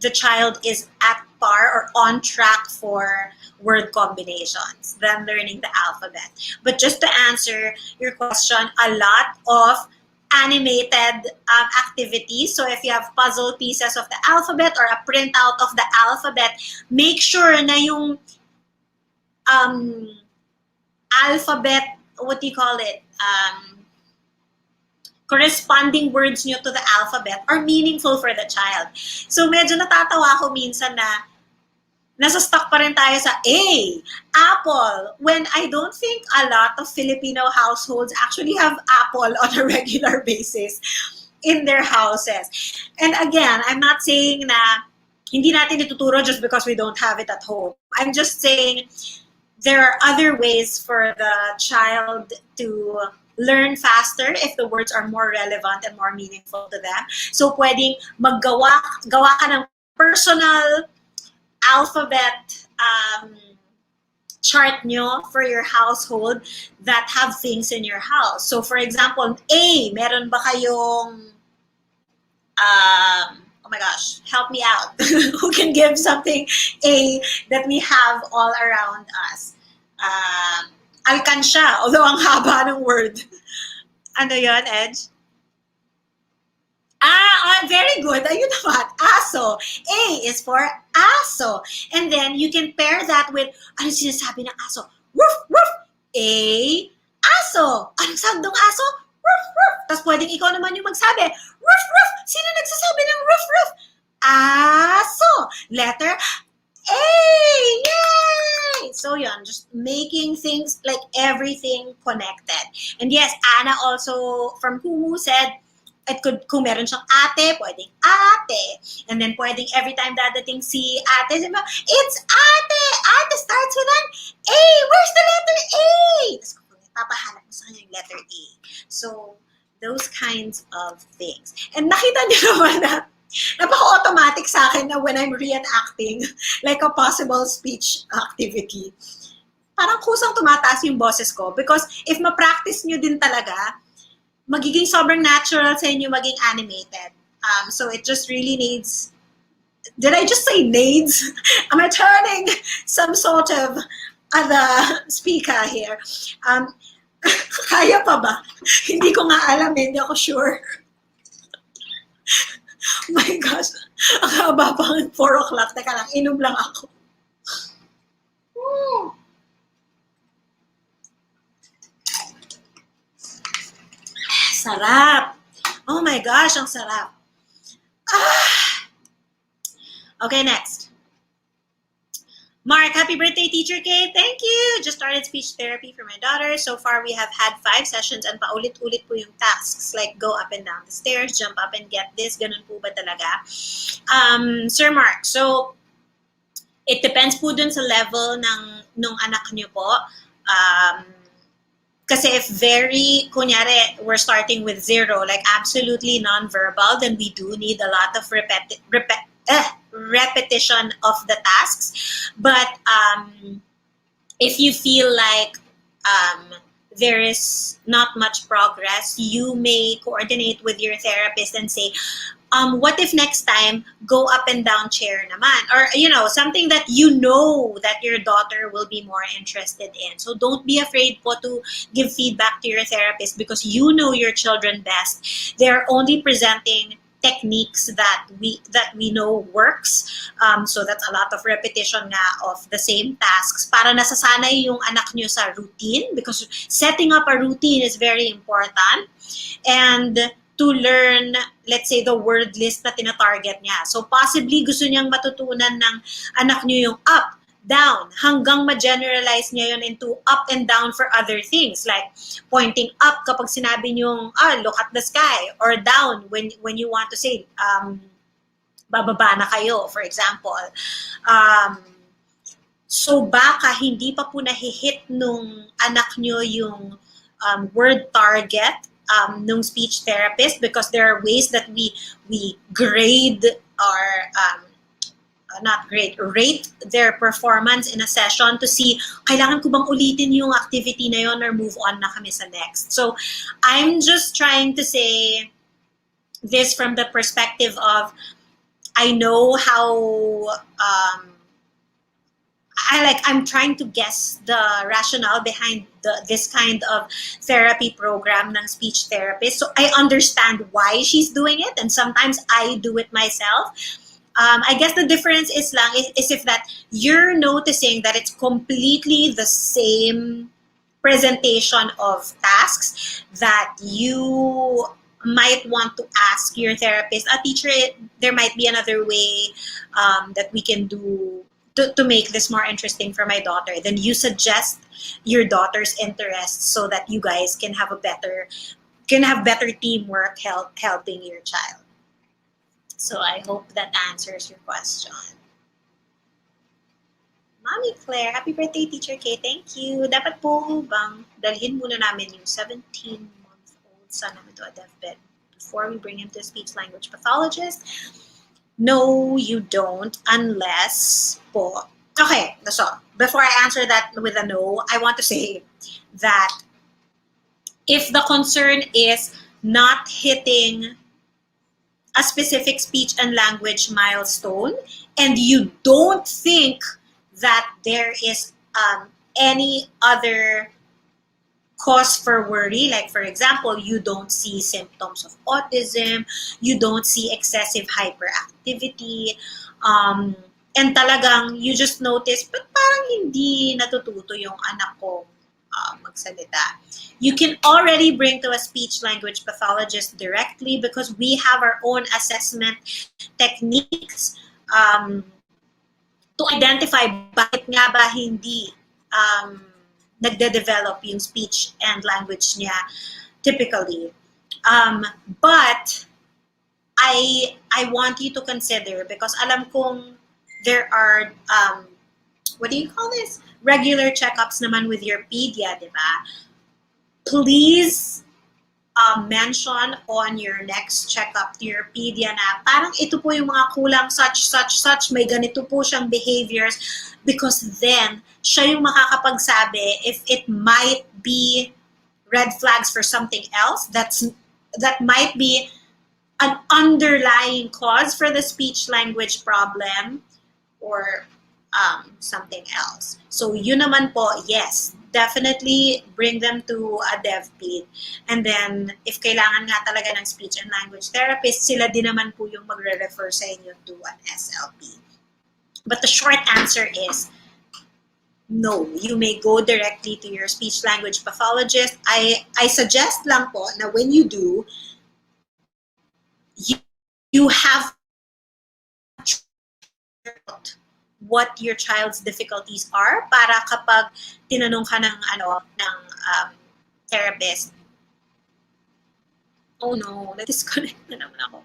S1: the child is at par or on track for word combinations than learning the alphabet. But just to answer your question, a lot of animated activities. So if you have puzzle pieces of the alphabet or a printout of the alphabet, make sure na yung alphabet, what do you call it? Corresponding words nyo to the alphabet are meaningful for the child. So medyo natatawa ako minsan na nasa stuck pa rin tayo sa A, apple, when I don't think a lot of Filipino households actually have apple on a regular basis in their houses. And again, I'm not saying na hindi natin ituturo just because we don't have it at home. I'm just saying there are other ways for the child to learn faster if the words are more relevant and more meaningful to them. So pwedeng gawa ka ng personal alphabet chart nyo for your household that have things in your house. So for example, A, meron ba kayong oh my gosh, help me out. Who can give something A that we have all around us? Alkansya, although ang haba ng word. Ano yun, Edge? Very good. Ayun naman, aso. A is for aso. And then you can pair that with, ano sinasabi ng aso? Woof, woof. A, aso. Anong sabi ng aso? Woof, woof. Tapos pwedeng ikaw naman yung magsabi, woof, woof. Sino nagsasabi ng woof, woof? Aso. Letter A. Yay! So yun, just making things like everything connected. And yes, Anna also from Kumu said, kung meron siyang ate, pwedeng ate. And then pwedeng every time dadating si ate, diba, it's ate! Ate starts with an A! Where's the letter A? Tapos papahanap mo sa kanya yung letter A. So, those kinds of things. And nakita niyo naman na napaka-automatic sa akin na when I'm reenacting like a possible speech activity, parang kusang tumataas yung boses ko because if ma-practice nyo din talaga, magiging sobrang natural sa inyo maging animated. So it just really needs, did I just say needs? Am I turning some sort of other speaker here? Kaya pa ba? Hindi ko nga alam, hindi ako sure. Oh my gosh, ang haba pang 4 o'clock. Teka lang, inom lang ako. Sarap. Oh my gosh, ang sarap. Okay, next. Mark, happy birthday, Teacher K. Thank you. Just started speech therapy for my daughter. So far, we have had 5 sessions and paulit-ulit po yung tasks like go up and down the stairs, jump up and get this. Ganun po ba talaga? Sir Mark, so it depends po dun sa level nung anak niyo po. Kasi if very, kunyari, we're starting with 0, like absolutely non-verbal, then we do need a lot of repetition of the tasks. But if you feel like there is not much progress, you may coordinate with your therapist and say, what if next time go up and down chair naman? Or, you know, something that you know that your daughter will be more interested in. So don't be afraid po to give feedback to your therapist because you know your children best. They're only presenting techniques that we know works. So that's a lot of repetition nga of the same tasks para nasasanay yung anak nyo sa routine, because setting up a routine is very important. And to learn, let's say, the word list na tina-target niya. So possibly gusto niyang matutunan ng anak niyo yung up, down, hanggang ma-generalize niya yun into up and down for other things, like pointing up kapag sinabi niyong, look at the sky, or down when you want to say, bababa na kayo, for example. So baka hindi pa po nahihit nung anak niyo yung word target nung speech therapist, because there are ways that we grade our rate their performance in a session to see, kailangan ko bang ulitin yung activity na yon or move on na kami sa next. So I'm just trying to say this from the perspective of, I know how I'm trying to guess the rationale behind this kind of therapy program ng speech therapist. So I understand why she's doing it, and sometimes I do it myself. I guess the difference is if that you're noticing that it's completely the same presentation of tasks, that you might want to ask your therapist, teacher, there might be another way that we can do to make this more interesting for my daughter. Then you suggest your daughter's interests so that you guys can have better teamwork helping your child. So I hope that answers your question. Mommy Claire, happy birthday, Teacher K. Thank you. Dapat po bang dalhin muna namin yung 17-month-old son namin to a deathbed before we bring him to a speech language pathologist? No, you don't, unless po. Okay, so before I answer that with a no, I want to say that if the concern is not hitting a specific speech and language milestone, and you don't think that there is any other cause for worry, like for example, you don't see symptoms of autism, you don't see excessive hyperactivity, and talagang you just notice, but parang hindi natututo yung anak ko magsalita, you can already bring to a speech language pathologist directly, because we have our own assessment techniques to identify bakit nga ba hindi nagde-develop yung speech and language niya typically. But I want you to consider, because alam kong there are what do you call this? Regular checkups naman with your pedia, di ba? Please mention on your next checkup to your pedia na parang ito po yung mga kulang, such, may ganito po siyang behaviors, because then siya yung makakapagsabi if it might be red flags for something else that might be an underlying cause for the speech language problem, or something else. So yun naman po, yes, definitely bring them to a DevPed. And then, if kailangan nga talaga ng speech and language therapist, sila din naman po yung magre-refer sa inyo to an SLP. But the short answer is, no, you may go directly to your speech language pathologist. I suggest lang po na when you do, you have what your child's difficulties are para kapag tinanong ka ng therapist. Oh no, na-disconnect na naman ako.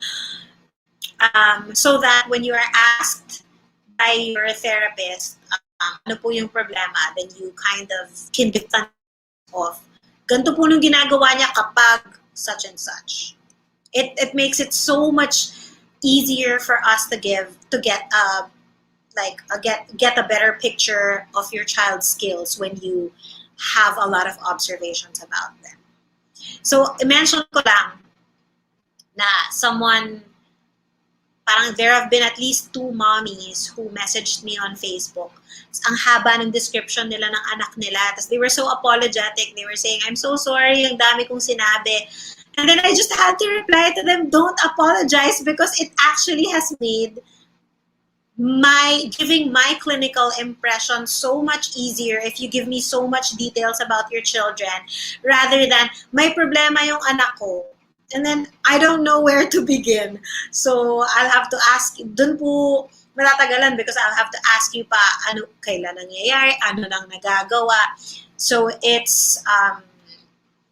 S1: So that when you are asked by your therapist, ano po yung problema, then you kind of can defend of, ganito po nung ginagawa niya kapag such and such. It makes it so much easier for us to get a better picture of your child's skills when you have a lot of observations about them. So, i-mention ko lang na parang there have been at least 2 mommies who messaged me on Facebook. Ang haba ng description nila ng anak nila. Tapos they were so apologetic. They were saying, I'm so sorry, ang dami kong sinabi. And then I just had to reply to them, don't apologize because it actually has made giving my clinical impression so much easier if you give me so much details about your children rather than may problema yung anak ko. And then, I don't know where to begin. So, I'll have to ask, dun po matatagalan because I'll have to ask you pa, ano, kailan nangyayari, ano nang nagagawa. So, it's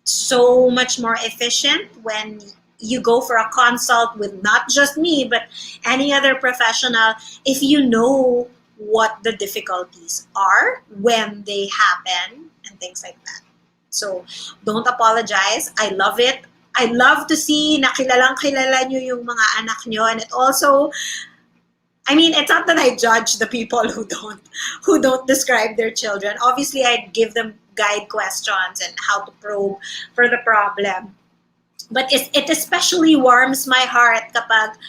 S1: so much more efficient when you go for a consult with not just me, but any other professional, if you know what the difficulties are, when they happen, and things like that. So, don't apologize. I love it. I love to see na kilalang-kilala nyo yung mga anak nyo. And it also, I mean, it's not that I judge the people who don't describe their children. Obviously, I'd give them guide questions and how to probe for the problem. But it especially warms my heart kapag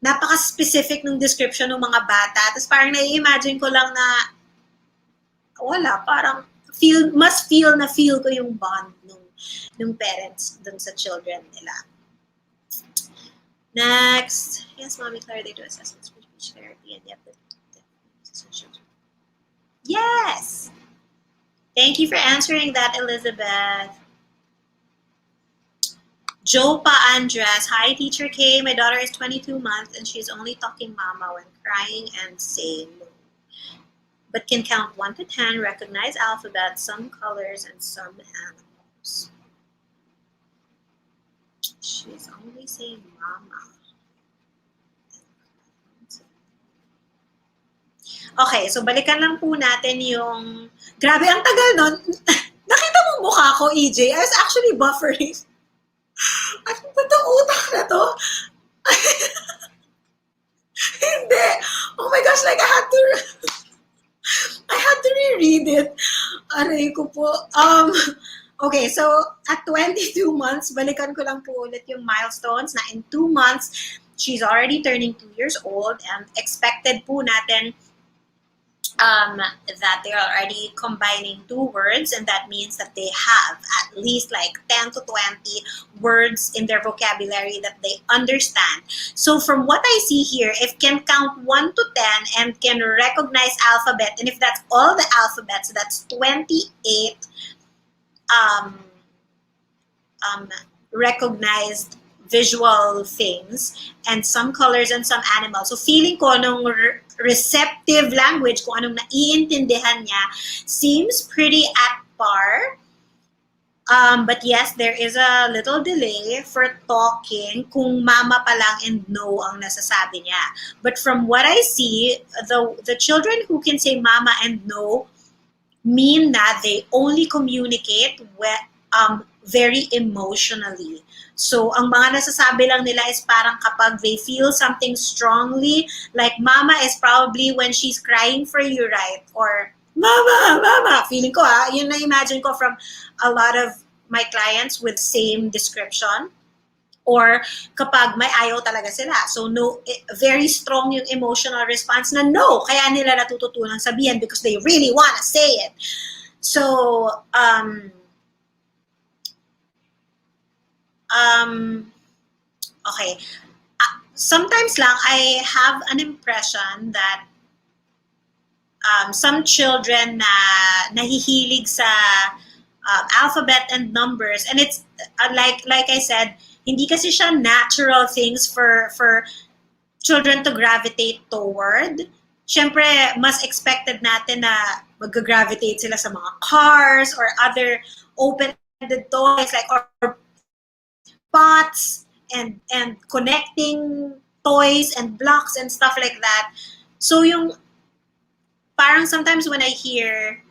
S1: napaka-specific ng description ng mga bata. Tapos parang nai-imagine ko lang na wala, parang must feel ko yung bond ng parents dun sa children nila. Next. Yes, Mommy Claire, they do assessments for speech therapy and yet yes! Thank you for answering that, Elizabeth. Jopa Andres, hi Teacher K, my daughter is 22 months and she's only talking mama when crying and saying no. But can count 1 to 10, recognize alphabets, some colors, and some animals. She's only saying mama. Okay, so balikan lang po natin yung... Grabe, ang tagal nun. Nakita mo mukha ko, EJ. I was actually buffering. At itong utak na to? Hindi. Oh my gosh, like I had to reread it. Aray ko po. Okay, so at 22 months, balikan ko lang po ulit yung milestones na in 2 months, she's already turning 2 years old and expected po natin that they're already combining 2 words, and that means that they have at least like 10 to 20 words in their vocabulary that they understand. So from what I see here, if can count 1 to 10 and can recognize alphabet, and if that's all the alphabets, that's 28 recognized visual things and some colors and some animals. So feeling ko nung receptive language, kung anong naiintindihan niya, seems pretty at par. But yes, there is a little delay for talking kung mama pa lang and no ang nasasabi niya. But from what I see, the children who can say mama and no mean that they only communicate very emotionally. So, ang mga nasasabi lang nila is parang kapag they feel something strongly, like mama is probably when she's crying for you, right? Or, mama! Feeling ko yun na imagine ko from a lot of my clients with same description. Or kapag may ayaw talaga sila. So, no, very strong yung emotional response na no, kaya nila natututunang sabihin because they really want to say it. So, okay. Sometimes lang, I have an impression that some children na nahihilig sa alphabet and numbers, and it's like I said, hindi kasi siya natural things for children to gravitate toward. syempre, mas expected natin na mag-gravitate sila sa mga cars or other open-ended toys like or pots and connecting toys and blocks and stuff like that. So yung parang sometimes when I hear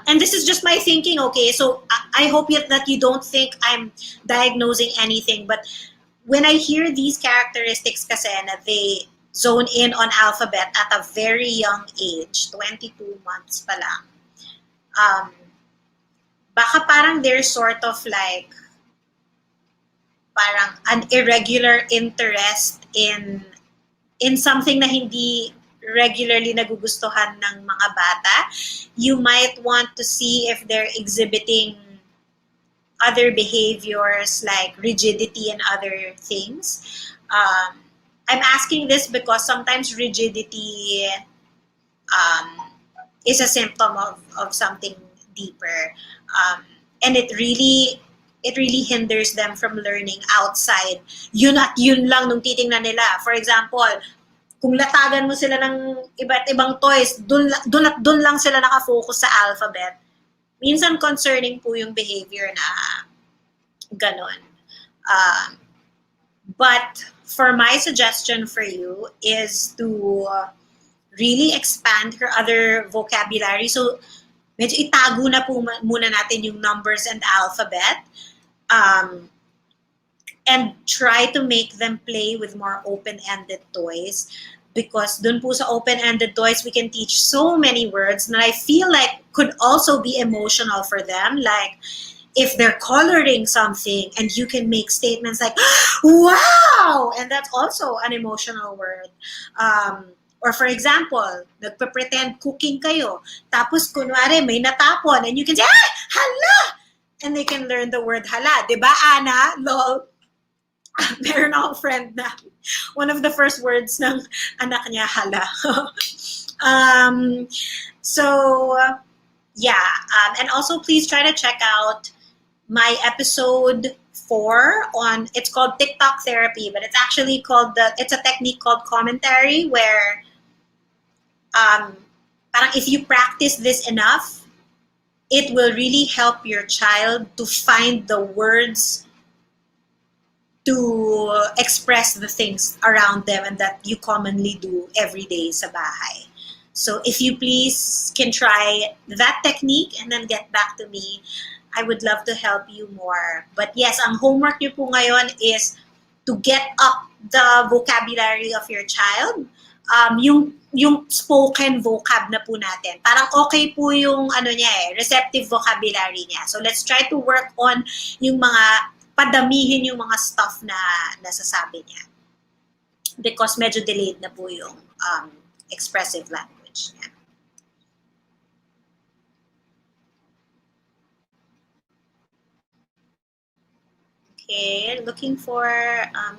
S1: and this is just my thinking, okay? So I hope that you don't think I'm diagnosing anything, but when I hear these characteristics kasi na they zone in on alphabet at a very young age, 22 months pa lang, baka parang they're sort of like parang an irregular interest in something na hindi regularly nagugustuhan ng mga bata. You might want to see if they're exhibiting other behaviors like rigidity and other things. I'm asking this because sometimes rigidity is a symptom of something deeper. And it really hinders them from learning outside. Yun at yun lang nung titingnan nila. For example, kung latagan mo sila ng iba't ibang toys, dun at dun lang sila nakafocus sa alphabet. Minsan concerning po yung behavior na ganon. But for my suggestion for you is to really expand her other vocabulary. So, medyo itago na po muna natin yung numbers and alphabet. And try to make them play with more open-ended toys. Because dun po sa open-ended toys, we can teach so many words that I feel like could also be emotional for them. Like, if they're coloring something and you can make statements like, wow! And that's also an emotional word. Or for example, nagpe-pretend cooking kayo. Tapos kunwari may natapon and you can say, ah! Hala! And they can learn the word hala. Diba, Ana? Lol. Meron akong friend na one of the first words ng anak niya, hala. And also please try to check out my episode 4 on, it's called TikTok therapy, but it's actually called, it's a technique called commentary where parang if you practice this enough, it will really help your child to find the words to express the things around them and that you commonly do every day sa bahay. So if you please can try that technique and then get back to me, I would love to help you more. But yes, ang homework niyo po ngayon is to get up the vocabulary of your child. Yung spoken vocab na po natin. Parang okay po yung receptive vocabulary niya. So let's try to work on yung mga padamihin yung mga stuff na nasasabi niya. Because medyo delayed na po yung expressive language niya. Okay, looking for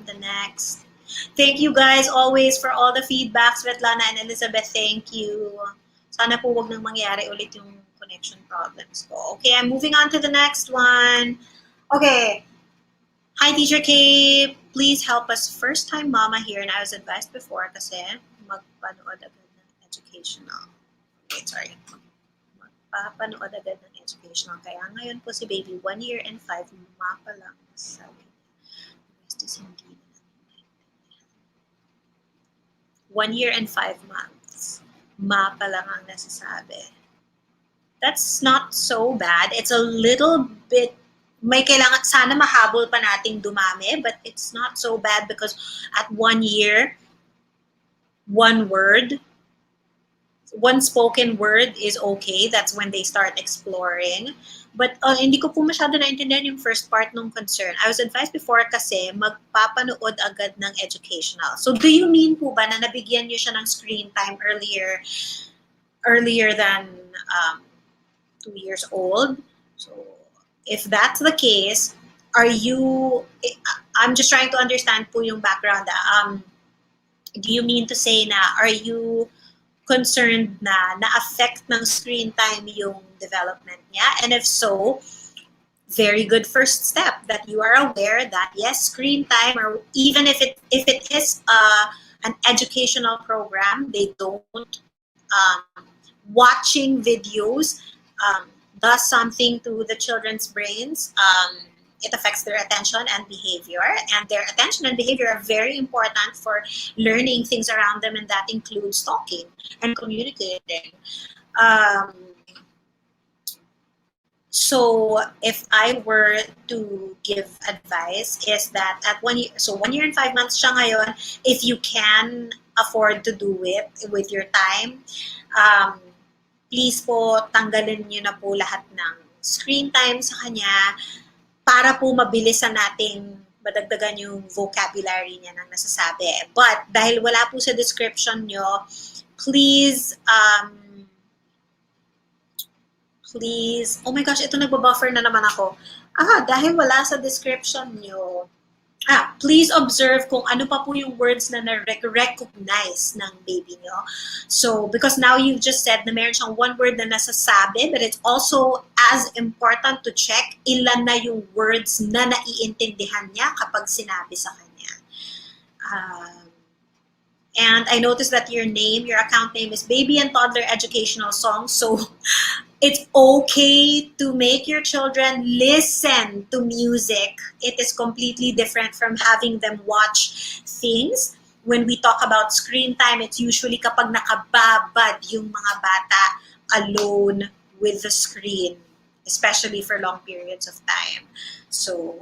S1: the next. Thank you guys always for all the feedbacks, Svetlana and Elizabeth. Thank you. Sana po wag nang mangyari ulit yung connection problems ko. Okay, I'm moving on to the next one. Okay. Hi, Teacher K. Please help us. First-time mama here, and I was advised before kasi magpanood agad ng educational. Okay, sorry. Magpapanood agad ng educational. Kaya ngayon po si baby, 1 year and 5 months pa lang. Sabi niya. Rest is hindi. 1 year and 5 months. Ma pa lang ang nasasabi. That's not so bad. It's a little bit may kailangan, sana mahabol pa nating dumami, but it's not so bad because at 1 year, 1 word, 1 spoken word is okay. That's when they start exploring. But hindi ko po masyado naintindihan yung first part ng concern. I was advised before kasi magpapanood agad ng educational. So do you mean po ba na nabigyan niyo siya ng screen time earlier than 2 years old? So if that's the case, I'm just trying to understand po yung background. Do you mean to say na, are you concerned na na-affect ng screen time yung development niya? And if so, very good first step that you are aware that yes, screen time, or even if it is an educational program. They don't. Watching videos does something to the children's brains. It affects their attention and behavior, and their attention and behavior are very important for learning things around them, and that includes talking and communicating. So if I were to give advice, is that at 1 year, so 1 year and 5 months siya ngayon, if you can afford to do it with your time, please po tanggalin niyo na po lahat ng screen time sa kanya para po mabilisan nating madagdagan yung vocabulary niya ng nasasabi. But dahil wala po sa description nyo, please, oh my gosh, ito nagbabuffer na naman ako. Dahil wala sa description nyo, please observe kung ano pa po yung words na na-recognize ng baby nyo. So, because now you've just said na meron siyang one word na nasasabi, but it's also as important to check ilan na yung words na naiintindihan niya kapag sinabi sa kanya. And I noticed that your account name is Baby and Toddler Educational Songs. So it's okay to make your children listen to music. It is completely different from having them watch things. When we talk about screen time, it's usually kapag nakababad yung mga bata alone with the screen, especially for long periods of time. So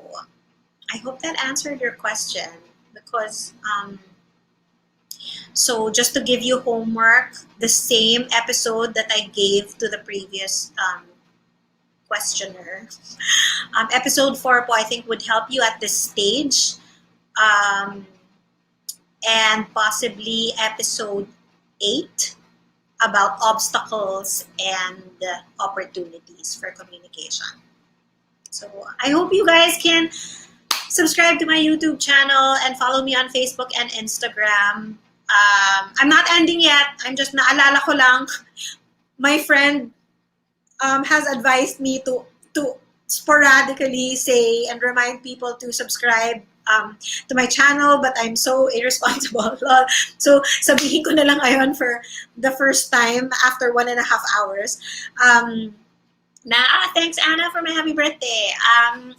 S1: I hope that answered your question, because so just to give you homework, the same episode that I gave to the previous questioner, episode 4 po I think would help you at this stage, and possibly episode 8 about obstacles and opportunities for communication. So I hope you guys can subscribe to my YouTube channel and follow me on Facebook and Instagram. I'm not ending yet. I'm just naalala ko lang. My friend has advised me to sporadically say and remind people to subscribe to my channel, but I'm so irresponsible. So sabihin ko na lang ngayon for the first time after 1.5 hours. Thanks Anna for my happy birthday.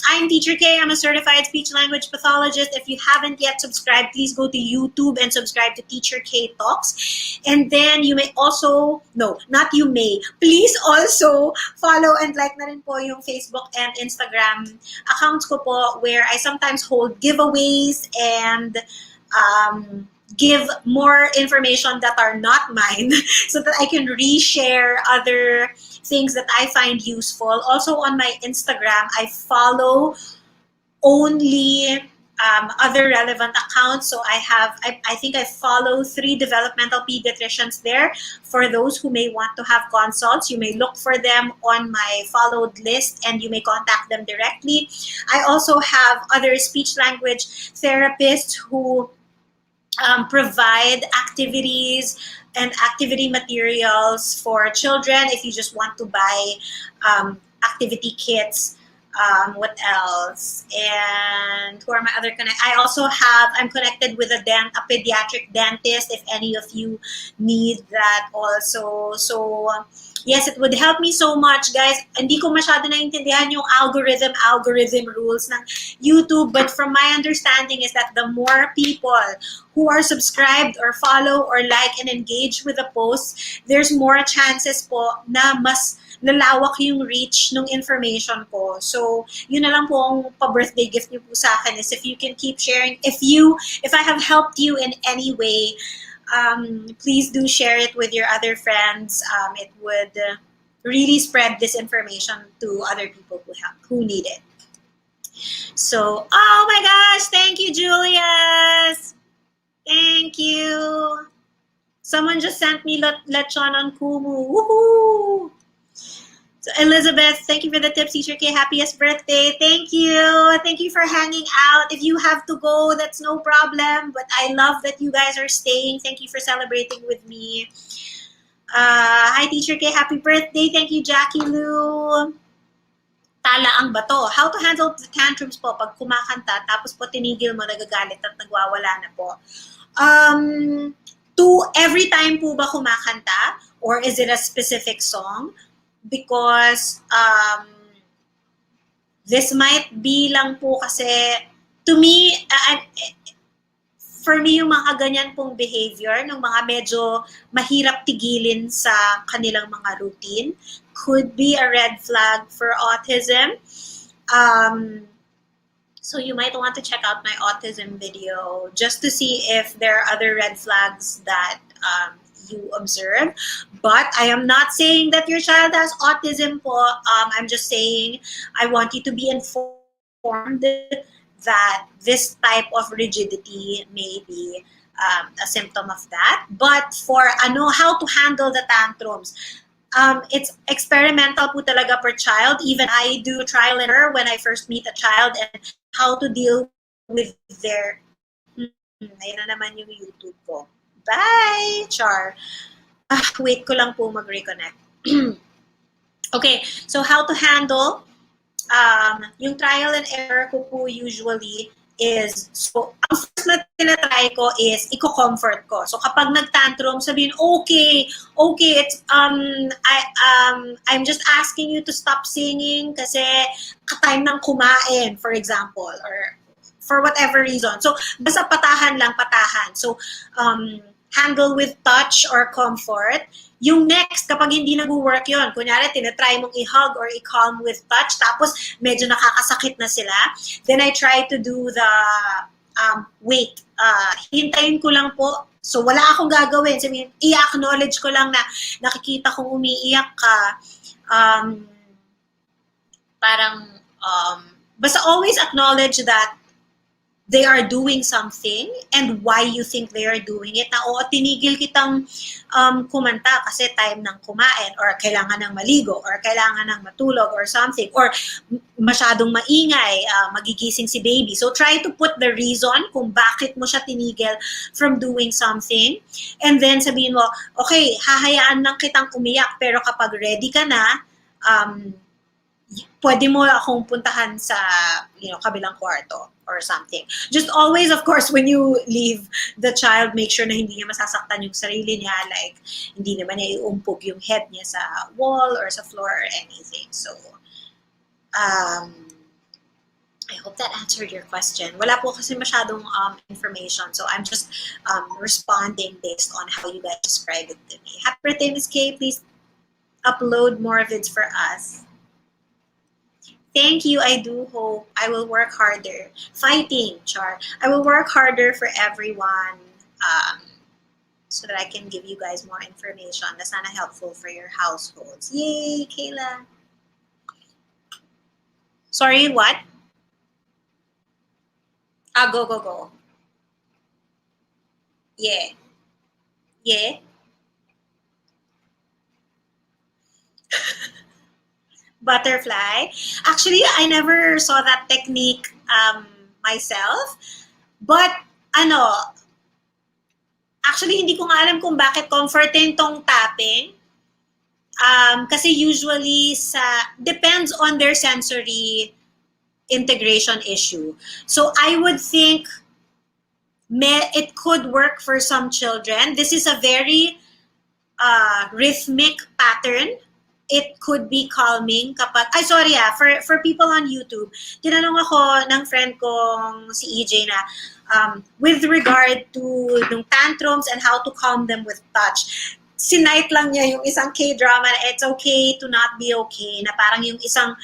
S1: I'm Teacher K. I'm a certified speech language pathologist. If you haven't yet subscribed, please go to YouTube and subscribe to Teacher K Talks. And then you may also, no, not you may, please also follow and like na rin po yung Facebook and Instagram accounts ko po, where I sometimes hold giveaways and give more information that are not mine so that I can reshare other things that I find useful. Also on my Instagram, I follow only other relevant accounts. So I think I follow 3 developmental pediatricians there. For those who may want to have consults, you may look for them on my followed list and you may contact them directly. I also have other speech language therapists who provide activities and activity materials for children if you just want to buy activity kits. What else? And who are my other I'm connected with a pediatric dentist if any of you need that also. So yes, it would help me so much, guys. Hindi ko masyado naintindihan yung algorithm rules ng YouTube, but from my understanding is that the more people who are subscribed or follow or like and engage with the posts, there's more chances po na mas lalawak yung reach ng information ko. So, yun na lang po ang pa-birthday gift niyo po sa akin, is if you can keep sharing. If I have helped you in any way, please do share it with your other friends. It would really spread this information to other people who need it. So, oh my gosh, thank you, Julius. Thank you. Someone just sent me lechon on Kumu. Woohoo! So Elizabeth, thank you for the tips, Teacher K. Happiest birthday. Thank you. Thank you for hanging out. If you have to go, that's no problem. But I love that you guys are staying. Thank you for celebrating with me. Hi, Teacher K. Happy birthday. Thank you, Jackie Lou. Tala ang bato. How to handle the tantrums po pag kumakanta tapos po tinigil mo, nagagalit at nagwawala na po. Every time po ba kumakanta? Or is it a specific song? Because this might be lang po kasi, to me, for me, yung mga ganyan pong behavior, ng mga medyo mahirap tigilin sa kanilang mga routine, could be a red flag for autism. So you might want to check out my autism video just to see if there are other red flags that you observe. But I am not saying that your child has autism po. I'm just saying I want you to be informed that this type of rigidity may be a symptom of that. But for how to handle the tantrums, it's experimental po talaga per child. Even I do trial and error when I first meet a child and how to deal with their... Ayun na naman yung YouTube ko. Bye, Char. Wait ko lang po mag-reconnect. Okay, so how to handle yung trial and error ko po usually is, so ang first na tinatry ko is i-comfort ko. So kapag nag-tantrum, sabihin, okay, it's I'm just asking you to stop singing kasi ka-time ng kumain, for example, or for whatever reason. So basta patahan lang, patahan. So handle with touch or comfort. Yung next, kapag hindi nag-work yun, kunyari, tinatry mong i-hug or i-calm with touch, tapos medyo nakakasakit na sila, then I try to do the wait. Hintayin ko lang po. So, wala akong gagawin. Sabihin, i-acknowledge ko lang na nakikita kong umiiyak ka. Basta always acknowledge that they are doing something and why you think they are doing it. Na, tinigil kitang kumanta kasi time ng kumain or kailangan ng maligo or kailangan ng matulog or something or masyadong maingay, magigising si baby. So try to put the reason kung bakit mo siya tinigil from doing something. And then sabihin mo, okay, hahayaan lang kitang umiyak pero kapag ready ka na, pwede mo akong puntahan sa kabilang kwarto or something. Just always, of course, when you leave the child, make sure na hindi niya masasaktan yung sarili niya, like hindi naman niya iumpog yung head niya sa wall or sa floor or anything. So, I hope that answered your question. Wala po kasi masyadong information, so I'm just responding based on how you guys describe it to me. Happy birthday, Ms. K. Please upload more vids for us. Thank you. I do hope I will work harder. Fighting, Char. I will work harder for everyone so that I can give you guys more information that's not helpful for your households. Yay, Kayla. Sorry, what? Go. Yeah. Butterfly. Actually, I never saw that technique myself. But, actually, hindi ko nga alam kung bakit comforting tong tapping. Kasi usually, depends on their sensory integration issue. So, I would think it could work for some children. This is a very rhythmic pattern. It could be calming kapag, for people on YouTube, tinanong ako ng friend kong si EJ na with regard to yung tantrums and how to calm them with touch. Sinight lang niya yung isang Kdrama na It's Okay to Not Be Okay, na parang yung isang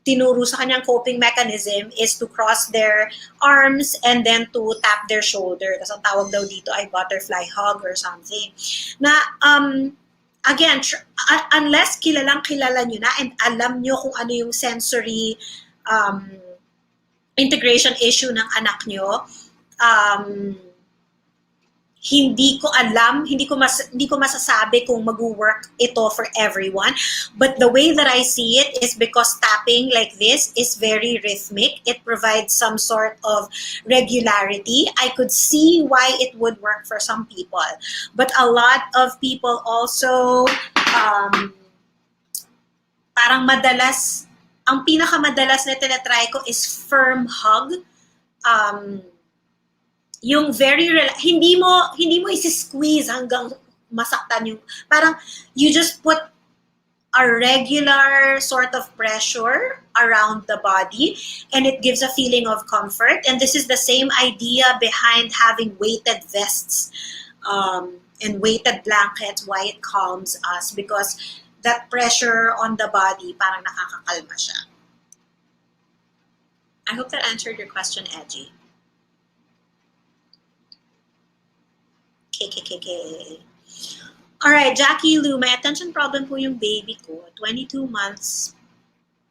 S1: tinuro sa kanyang coping mechanism is to cross their arms and then to tap their shoulder. Tapos ang tawag daw dito ay butterfly hug or something. Na, again, unless kilala nyo na and alam nyo kung ano yung sensory integration issue ng anak nyo, hindi ko alam, hindi ko masasabi kung mag-work ito for everyone. But the way that I see it is because tapping like this is very rhythmic. It provides some sort of regularity. I could see why it would work for some people. But a lot of people also, parang madalas, ang pinakamadalas na tinatry ko is firm hug. yung hindi mo isi-squeeze hanggang masaktan yung, parang you just put a regular sort of pressure around the body, and it gives a feeling of comfort. And this is the same idea behind having weighted vests and weighted blankets, why it calms us, because that pressure on the body parang nakakakalma siya. I hope that answered your question, Edgy. KKKK. Alright, Jackie Lou, may attention problem po yung baby ko. 22 months,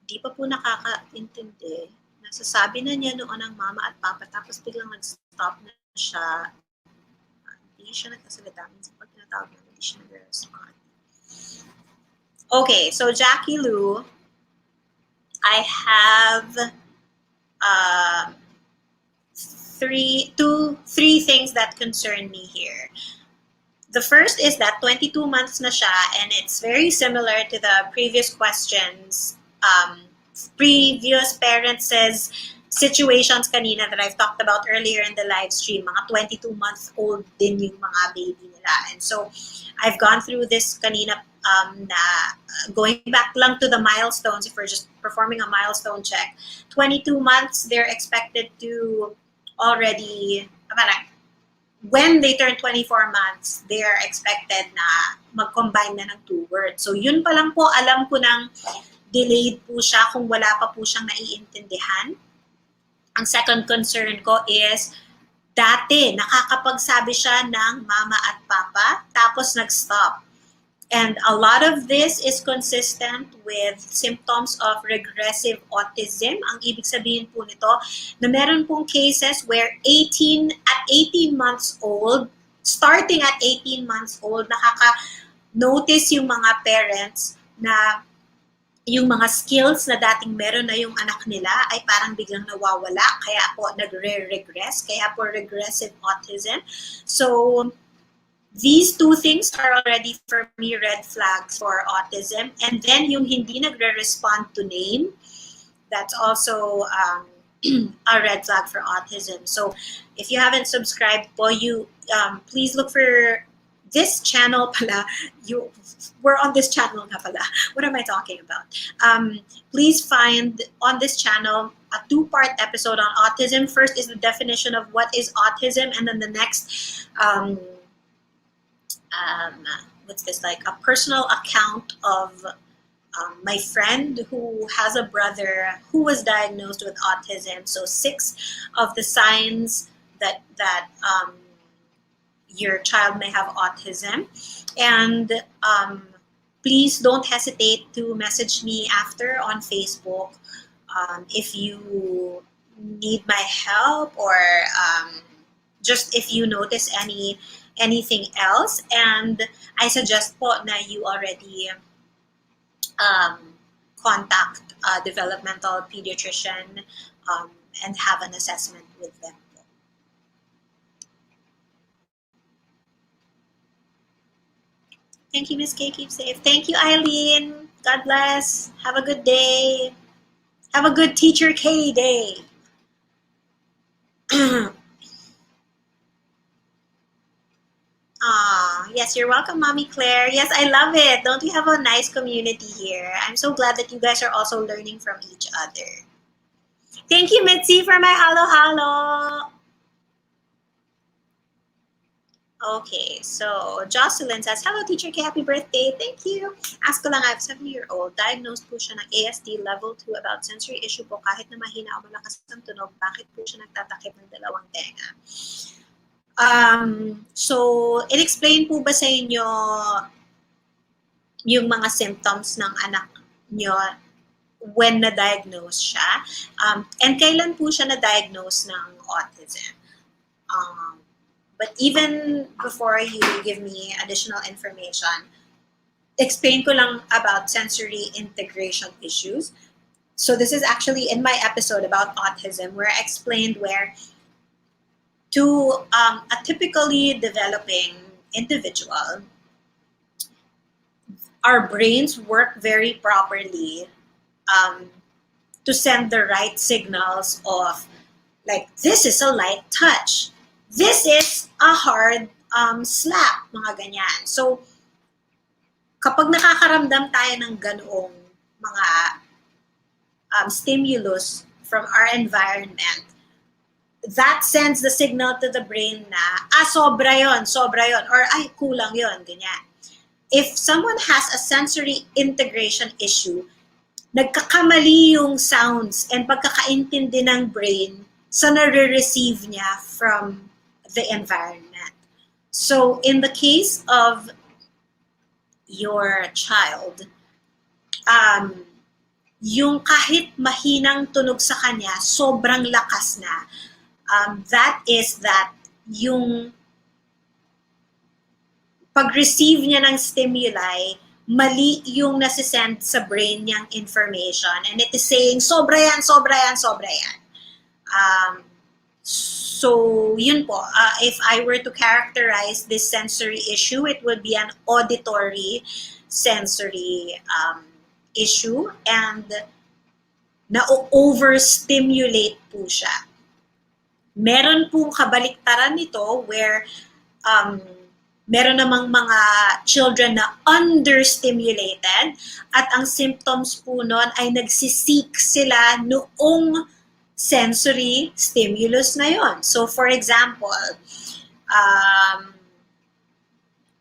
S1: di pa po nakakaintindi. Nasasabi na niya noon ang mama at papa, tapos biglang nag-stop na siya. Hindi siya nagkasalita. Minsan pag tinatawag na, hindi siya nag-respond. Okay, so Jackie Lou, I have three things that concern me here. The first is that 22 months na siya, and it's very similar to the previous questions, previous parents' situations kanina that I've talked about earlier in the live stream. Mga 22-month-old din yung mga baby nila. And so I've gone through this kanina, going back lang to the milestones, if we're just performing a milestone check. 22 months, they're expected to already, when they turn 24 months, they are expected na mag-combine na ng 2 words. So yun pa lang po, alam ko nang delayed po siya kung wala pa po siyang naiintindihan. Ang second concern ko is, dati nakakapagsabi siya ng mama at papa, tapos nag-stop. And a lot of this is consistent with symptoms of regressive autism. Ang ibig sabihin po nito, na meron pong cases where 18 months old, starting at 18 months old, nakaka-notice yung mga parents na yung mga skills na dating meron na yung anak nila ay parang biglang nawawala, kaya po nagre-regress, kaya po regressive autism. So, these two things are already for me red flags for autism. And then yung hindi nagre-respond to name, that's also a red flag for autism. So if you haven't subscribed po, you please look for this channel pala. We're on this channel nga pala. What am I talking about? Please find on this channel a 2-part episode on autism. First is the definition of what is autism, and then the next what's this, like a personal account of my friend who has a brother who was diagnosed with autism. So 6 of the signs that your child may have autism. And please don't hesitate to message me after on Facebook if you need my help, or just if you notice anything else. And I suggest po na you already contact a developmental pediatrician and have an assessment with them. Thank you, Miss K. Keep safe. Thank you, Eileen. God bless. Have a good day. Have a good Teacher K day. Yes, you're welcome, Mommy Claire. Yes, I love it. Don't we have a nice community here? I'm so glad that you guys are also learning from each other. Thank you, Mitzi, for my halo. Okay, so Jocelyn says, hello, Teacher K, happy birthday. Thank you. Ask ko lang, I have a 7-year-old. Diagnosed po siya ng ASD level 2 about sensory issue po. Kahit na mahina o malakas ang tunog, bakit po siya nagtatakip ng dalawang tenga? So, in-explain po ba sa inyo yung mga symptoms ng anak nyo when na-diagnose siya? And kailan po siya na-diagnose ng autism? But even before you give me additional information, explain ko lang about sensory integration issues. So this is actually in my episode about autism, where I explained where to a typically developing individual, our brains work very properly to send the right signals of, like, this is a light touch. this is a hard slap, mga ganyan. So, kapag nakakaramdam tayo ng ganoong mga stimulus from our environment, that sends the signal to the brain na, sobra yon, or ay, kulang yon, ganyan. If someone has a sensory integration issue, nagkakamali yung sounds and pagkakaintindi ng brain sa nare-receive niya from the environment. So, in the case of your child, yung kahit mahinang tunog sa kanya, sobrang lakas na. That is that yung pag-receive niya ng stimuli, mali yung nasisend sa brain niyang information. And it is saying, sobra yan, sobra yan, sobra yan. So, yun po. If I were to characterize this sensory issue, it would be an auditory sensory issue and na-overstimulate po siya. Meron pong kabaliktaran nito where meron namang mga children na understimulated at ang symptoms po nun ay nagsisik sila noong sensory stimulus na yon. So for example,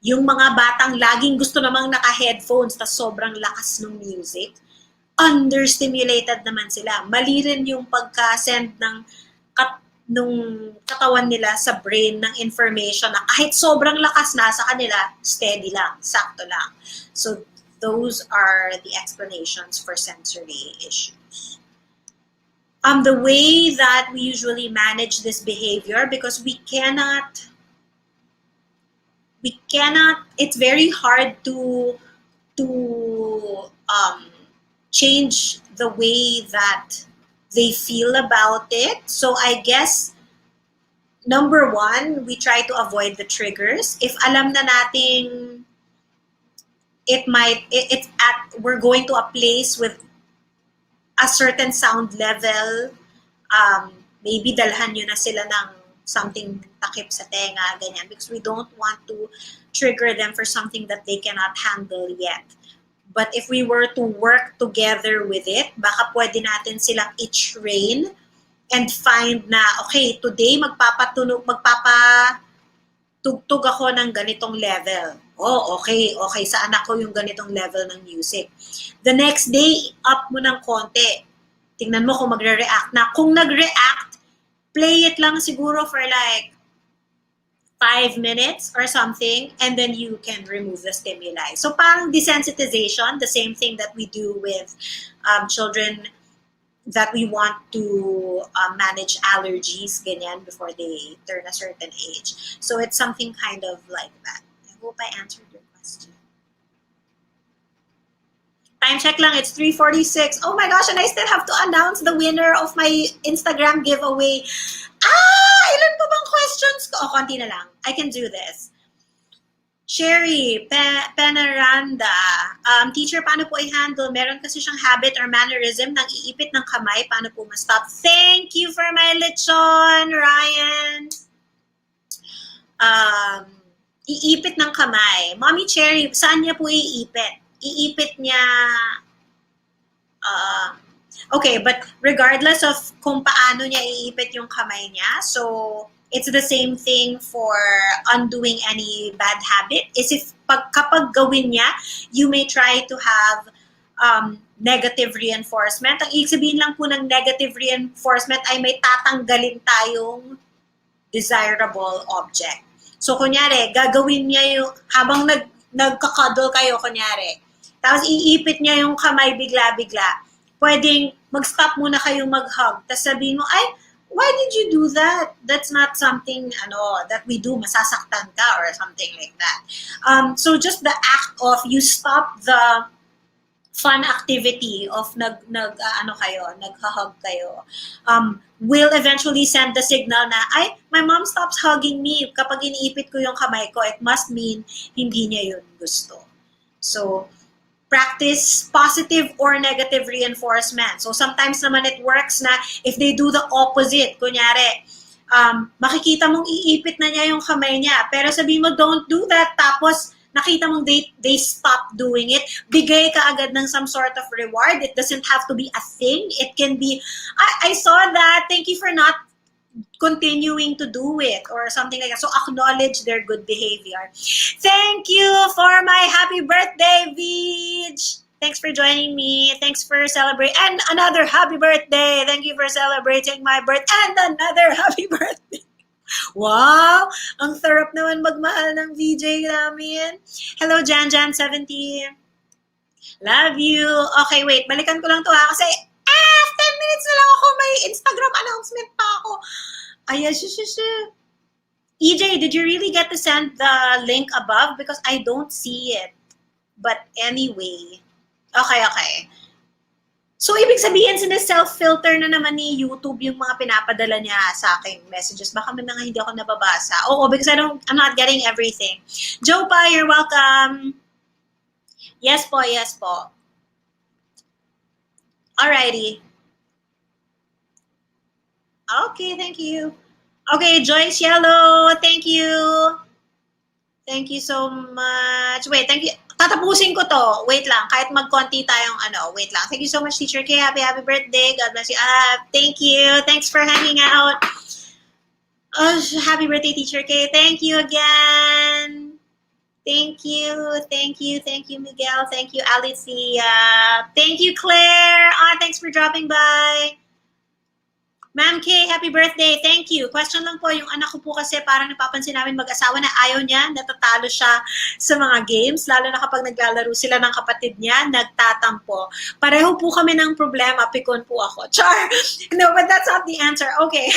S1: yung mga batang laging gusto namang naka-headphones tas sobrang lakas ng music, understimulated naman sila. Mali rin yung pagka-send nung katawan nila sa brain ng information na kahit sobrang lakas na sa kanila, steady lang, sakto lang. So those are the explanations for sensory issues. The way that we usually manage this behavior, because we cannot, it's very hard to change the way that they feel about it. So I guess, number one, we try to avoid the triggers. If alam na nating we're going to a place with a certain sound level, maybe dalhan nyo na sila ng something takip sa tenga, ganyan, because we don't want to trigger them for something that they cannot handle yet. But if we were to work together with it, baka pwede natin silang i-train and find na, okay, today magpapatugtog ako ng ganitong level. Oh, okay, sa anak ko yung ganitong level ng music. The next day, up mo ng konti. Tingnan mo kung magre-react na. Kung nag-react, play it lang siguro for like 5 minutes or something, and then you can remove the stimuli. So parang desensitization, the same thing that we do with children that we want to manage allergies, ganyan, before they turn a certain age. So it's something kind of like that. I hope I answered your question. Time check lang, it's 3:46. Oh my gosh, and I still have to announce the winner of my Instagram giveaway. Ilan pa bang questions ko? Konti na lang. I can do this. Sherry, Penaranda, teacher, paano po i-handle? Meron kasi siyang habit or mannerism ng iipit ng kamay. Paano po ma-stop? Thank you for my lechon, Ryan. Iipit ng kamay. Mommy Cherry, saan niya po iipit? Iipit niya... okay, but regardless of kung paano niya iipit yung kamay niya, so it's the same thing for undoing any bad habit. Is if kapag gawin niya, you may try to have negative reinforcement. Ang ibig sabihin lang po ng negative reinforcement ay may tatanggalin tayong desirable object. So kunyari, gagawin niya yung, habang nagkakadol kayo, kunyari, tapos iipit niya yung kamay bigla-bigla, pwedeng mag-stop muna kayo mag-hug. Tapos sabihin mo, ay, why did you do that? That's not something that we do, masasaktan ka or something like that. So just the act of you stop the fun activity of naghahug kayo, will eventually send the signal na, ay, my mom stops hugging me. Kapag iniipit ko yung kamay ko, it must mean hindi niya yun gusto. So, practice positive or negative reinforcement. So sometimes naman it works na if they do the opposite. Kunyari, makikita mong iipit na niya yung kamay niya. Pero sabihin mo, don't do that. Tapos, nakita mong they stop doing it. Bigay ka agad ng some sort of reward. It doesn't have to be a thing. It can be, I saw that. Thank you for not continuing to do it or something like that. So acknowledge their good behavior. Thank you for my happy birthday, Vij. Thanks for joining me. Thanks for celebrating. And another happy birthday. Thank you for celebrating my birthday. And another happy birthday. Wow! Ang sarap naman magmahal ng VJ namin. Hello, Jan70. Love you. Okay, wait. Balikan ko lang to ha. Kasi 10 minutes na lang ako. May Instagram announcement pa ako. Ayan, EJ, did you really get to send the link above? Because I don't see it. But anyway. Okay. So, ibig sabihin, self-filter na naman ni YouTube yung mga pinapadala niya sa aking messages. Baka may mga hindi ako nababasa. Oo, because I'm not getting everything. Jopa, you're welcome. Yes po. Alrighty. Okay, thank you. Okay, Joyce Yellow, thank you. Thank you so much. Wait, thank you. Tatapusin ko to. Wait lang, kahit magkonti tayong wait lang. Thank you so much, Teacher K. Happy birthday. God bless you. Thank you. Thanks for hanging out. Oh, happy birthday, Teacher K. Thank you again. Thank you, Miguel. Thank you, Alicia. Thank you, Claire. Thanks for dropping by. Ma'am K, happy birthday. Thank you. Question lang po, yung anak ko po kasi parang napapansin namin mag-asawa na ayaw niya, natatalo siya sa mga games, lalo na kapag naglalaro sila ng kapatid niya, nagtatampo. Pareho po kami ng problema, pikon po ako. Char! No, but that's not the answer. Okay.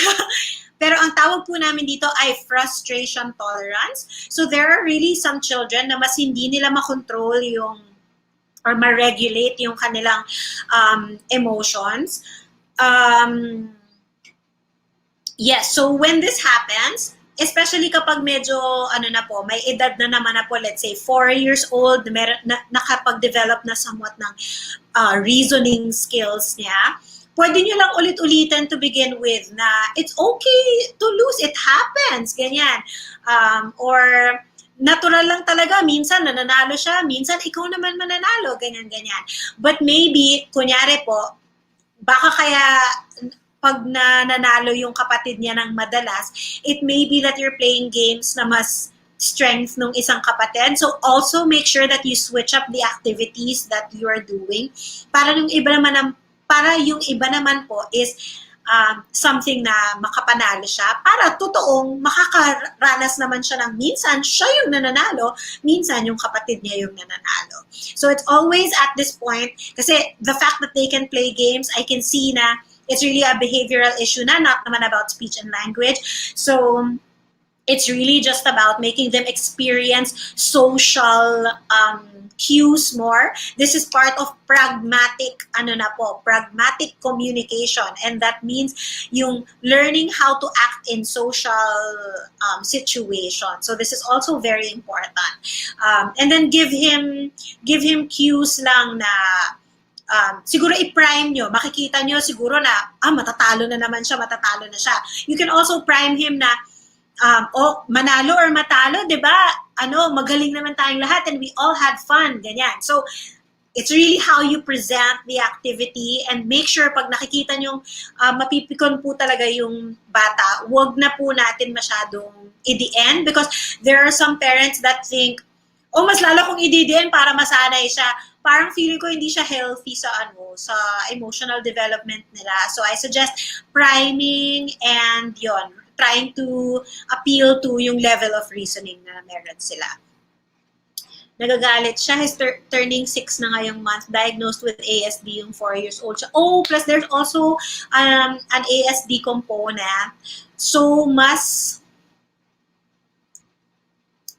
S1: Pero ang tawag po namin dito ay frustration tolerance. So there are really some children na mas hindi nila makontrol yung or ma-regulate yung kanilang emotions. Yes, so when this happens, especially kapag medyo, may edad na naman na po, let's say 4 years old, nakapag-develop na somewhat ng reasoning skills niya, pwede nyo lang ulit-ulitin to begin with na it's okay to lose, it happens, ganyan. Or natural lang talaga, minsan nananalo siya, minsan ikaw naman mananalo, ganyan-ganyan. But maybe, kunyari po, baka kaya pag nananalo yung kapatid niya ng madalas, it may be that you're playing games na mas strength nung isang kapatid. So also make sure that you switch up the activities that you are doing para yung iba naman po is something na makapanalo siya para totoong makakaranas naman siya ng minsan siya yung nananalo, minsan yung kapatid niya yung nananalo. So it's always at this point, kasi the fact that they can play games, I can see na it's really a behavioral issue na, not naman about speech and language. So it's really just about making them experience social cues more. This is part of pragmatic communication, and that means yung learning how to act in social situations. So this is also very important. And then give him cues lang na siguro i-prime nyo, makikita nyo siguro na matatalo na siya. You can also prime him na manalo or matalo, 'di ba? Magaling naman tayong lahat and we all had fun, ganyan. So it's really how you present the activity, and make sure pag nakikita nyo mapipikon po talaga yung bata, wag na po natin masyadong i-end, because there are some parents that think, mas lalo kong i-DDN para masanay siya. Parang feeling ko hindi siya healthy sa emotional development nila. So I suggest priming and trying to appeal to yung level of reasoning na meron sila. Nagagalit siya. He's turning 6 na ngayong month. Diagnosed with ASD yung 4 years old siya. Plus there's also an ASD component. So mas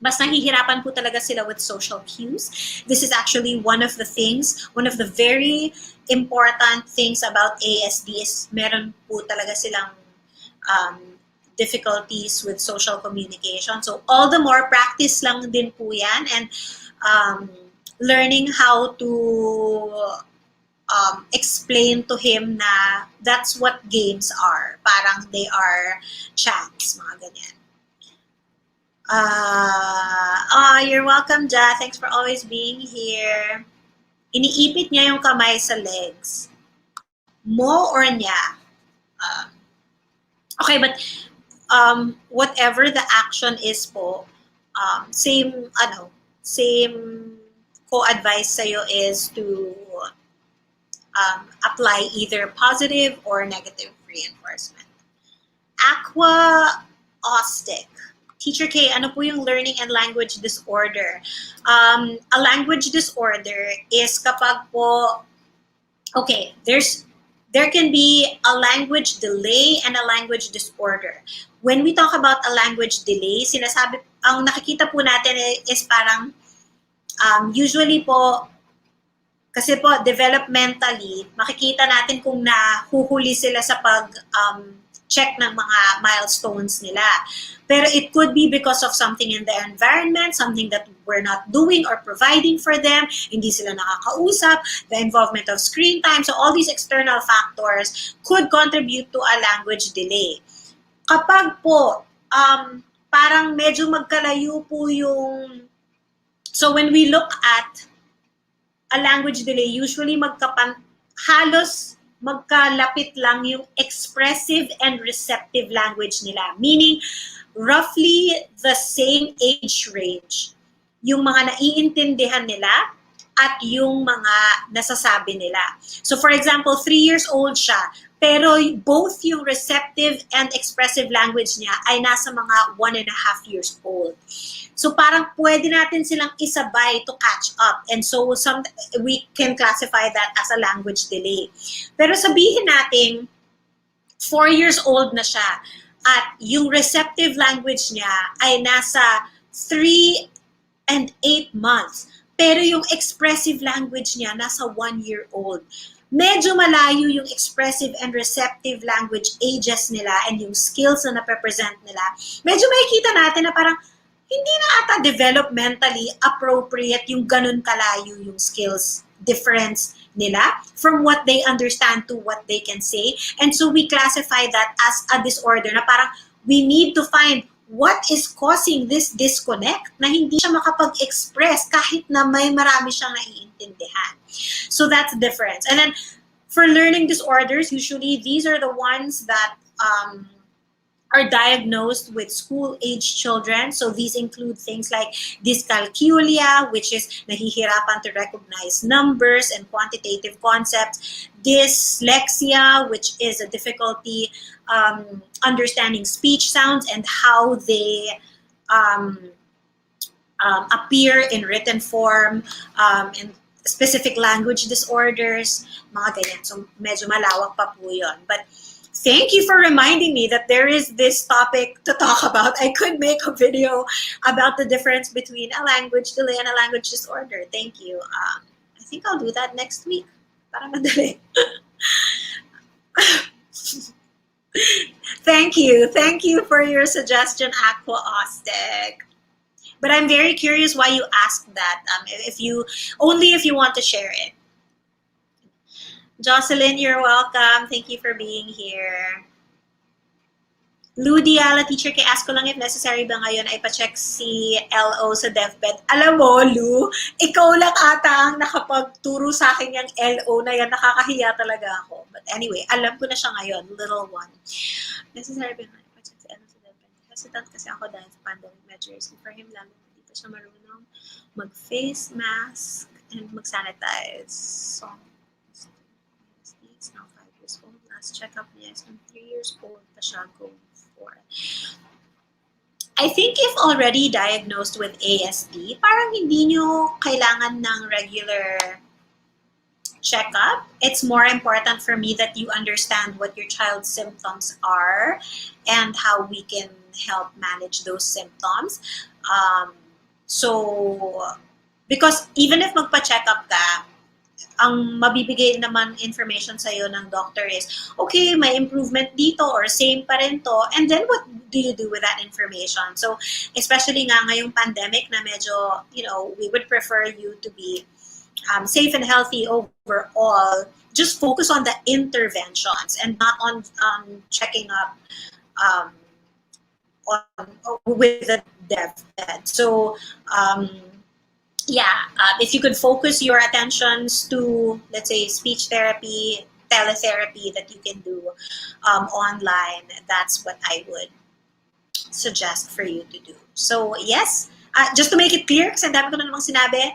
S1: nahihirapan po talaga sila with social cues. This is actually one of the very important things about ASD is meron po talaga silang difficulties with social communication. So all the more practice lang din po yan, and learning how to explain to him na that's what games are. Parang they are chats, mga ganyan. You're welcome, Ja. Thanks for always being here. Iniipit niya yung kamay sa legs. Mo or niya? Okay, but whatever the action is po, same co-advice sa'yo is to apply either positive or negative reinforcement. Aqua-ostic. Teacher K, ano po yung learning and language disorder? A language disorder is kapag po, okay, there can be a language delay and a language disorder. When we talk about a language delay, ang nakikita po natin is parang, usually po, kasi po, developmentally, makikita natin kung nahuhuli sila sa pag-check ng mga milestones nila. Pero it could be because of something in the environment, something that we're not doing or providing for them, hindi sila nakakausap, the involvement of screen time. So all these external factors could contribute to a language delay. Kapag po, parang medyo magkalayo po yung... So when we look at a language delay, usually halos magkalapit lang yung expressive and receptive language nila. Meaning, roughly the same age range. Yung mga naiintindihan nila at yung mga nasasabi nila. So for example, 3 years old siya, pero both yung receptive and expressive language niya ay nasa mga 1.5 years old. So parang pwede natin silang isabay to catch up. And so we can classify that as a language delay. Pero sabihin natin, 4 years old na siya at yung receptive language niya ay nasa 3 and 8 months. Pero yung expressive language niya nasa 1 year old. Medyo malayo yung expressive and receptive language ages nila and yung skills na napepresent nila. Medyo makikita natin na parang hindi na ata developmentally appropriate yung ganun kalayo yung skills difference nila from what they understand to what they can say. And so we classify that as a disorder na parang we need to find what is causing this disconnect na hindi siya makapag-express kahit na may marami siyang naiintindihan. So that's the difference. And then for learning disorders, usually these are the ones that are diagnosed with school-age children. So these include things like dyscalculia, which is nahihirapan to recognize numbers and quantitative concepts, dyslexia, which is a difficulty understanding speech sounds and how they appear in written form, and specific language disorders, mga ganyan. So medyo malawak pa po yun. But thank you for reminding me that there is this topic to talk about. I could make a video about the difference between a language delay and a language disorder. Thank you. I think I'll do that next week. Para madali. Thank you. Thank you for your suggestion, Aqua Ostic. But I'm very curious why you asked that. If you want to share it. Jocelyn, you're welcome. Thank you for being here. Lou Diala, teacher, kay ask ko lang if necessary ba ngayon ay pa-check si LO sa deathbed. Alam mo, Lou, ikaw lang ata ang nakapagturo sa akin yung LO na yan. Nakakahiya talaga ako. But anyway, alam ko na siya ngayon, little one. Necessary ba ngayon pa-check si LO sa deathbed? Hesitant kasi ako dahil sa pandemic measures. And for him, lalo hindi pa siya marunong mag-face mask and mag-sanitize. So, he's now 5 years old. Last check-up niya is 3 years old pa siya going for. I think if already diagnosed with ASD, parang hindi nyo kailangan ng regular checkup. It's more important for me that you understand what your child's symptoms are and how we can help manage those symptoms. Because even if magpa-checkup ka, ang mabibigay naman information sa'yo ng doctor is, okay, may improvement dito or same pa rin to, and then what do you do with that information? So, especially nga ngayong pandemic na medyo, we would prefer you to be safe and healthy overall, just focus on the interventions and not on checking up with the deathbed. So if you could focus your attentions to, let's say, speech therapy, teletherapy that you can do online, that's what I would suggest for you to do. So yes, just to make it clear, kasi ang dami ko na namang sinabi,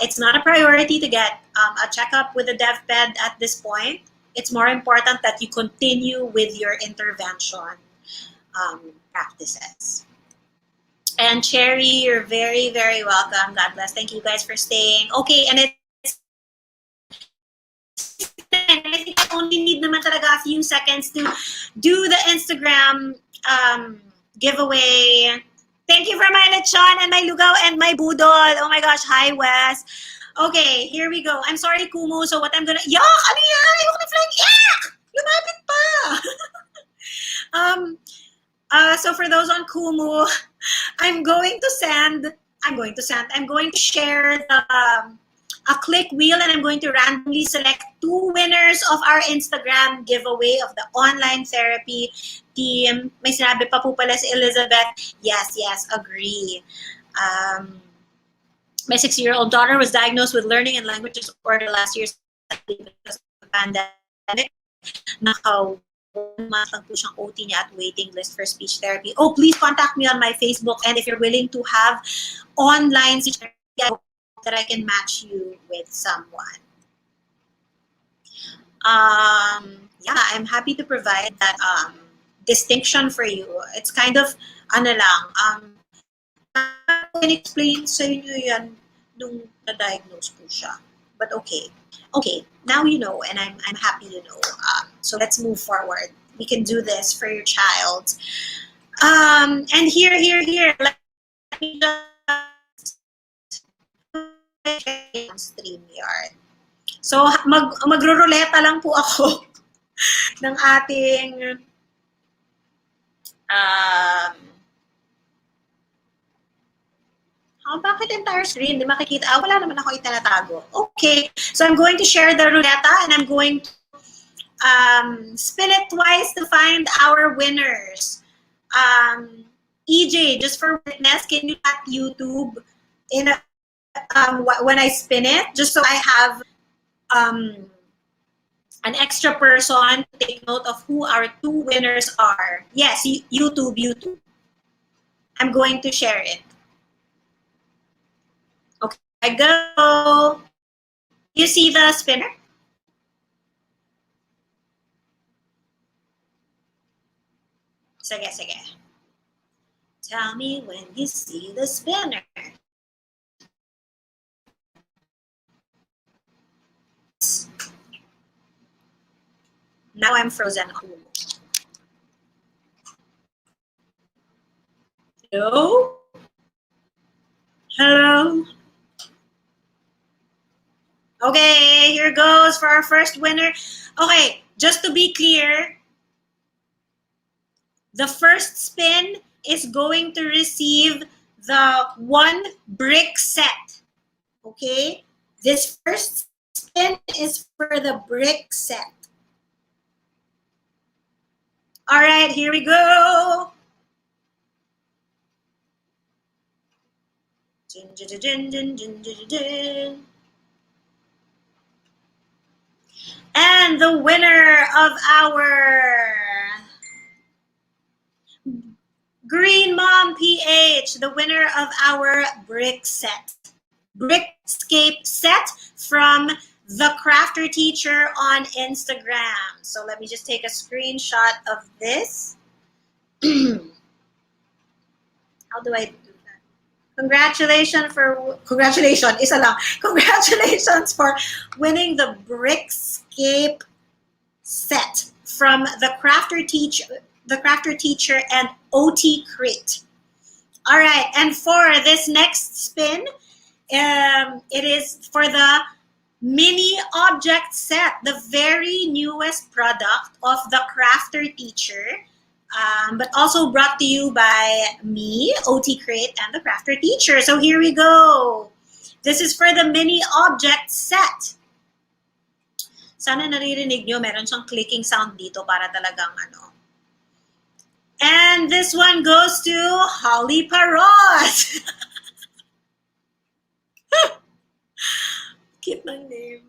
S1: it's not a priority to get a checkup with a deathbed at this point. It's more important that you continue with your intervention practices. And Cherry, you're very, very welcome. God bless. Thank you guys for staying. Okay, and it's I think I only need naman talaga a few seconds to do the Instagram giveaway. Thank you for my lechon and my lugaw and my budol. Oh my gosh, hi Wes. Okay, here we go. I'm sorry, Kumu. So what I'm gonna... Yuck! Ano yan? Ayoko na flying. Yuck! Lumapit pa! So for those on Kumu, I'm going to share a click wheel, and I'm going to randomly select 2 winners of our Instagram giveaway of the online therapy team. May sinabi pa po pala si Elizabeth. Yes, agree. My 6-year-old daughter was diagnosed with learning and language disorder last year because of the pandemic. Naka 1 month lang po siyang OT niya at waiting list for speech therapy. Oh, please contact me on my Facebook, and if you're willing to have online speech therapy, that I can match you with someone. I'm happy to provide that distinction for you. It's kind of, I can explain sa inyo yan nung na-diagnose po siya. But okay, now you know, and I'm happy you know. So let's move forward. We can do this for your child. And here. Let me just StreamYard. So magro-ruleta lang po ako ng ating bakit entire screen? Di makikita. Wala naman ako itinatago. Okay. So I'm going to share the ruleta, and I'm going to spin it twice to find our winners. EJ, just for witness, can you at YouTube in when I spin it, just so I have an extra person to take note of who our 2 winners are. Yes, YouTube. I'm going to share it. Okay, I go. You see the spinner? Sige. Tell me when you see the spinner. Now I'm frozen. Hello? Okay, here goes for our first winner. Okay, just to be clear, the first spin is going to receive the 1 brick set. Okay? This first spin is for the brick set. All right, here we go. And the winner of our Green Mom PH, the winner of our Brickscape set from the Crafter Teacher on Instagram. So let me just take a screenshot of this. How do I do that? Congratulations, isa lang. Congratulations for winning the Brickscape set from the Crafter Teacher and OT Crate. All right, and for this next spin, it is for the mini object set, the very newest product of the Crafter Teacher, but also brought to you by me, OT Crate, and the Crafter Teacher. So here we go. This is for the mini object set. Sana naririnig nyo, meron siyang clicking sound dito para talagang ano. And this one goes to Holly Parrot. Cute ng name.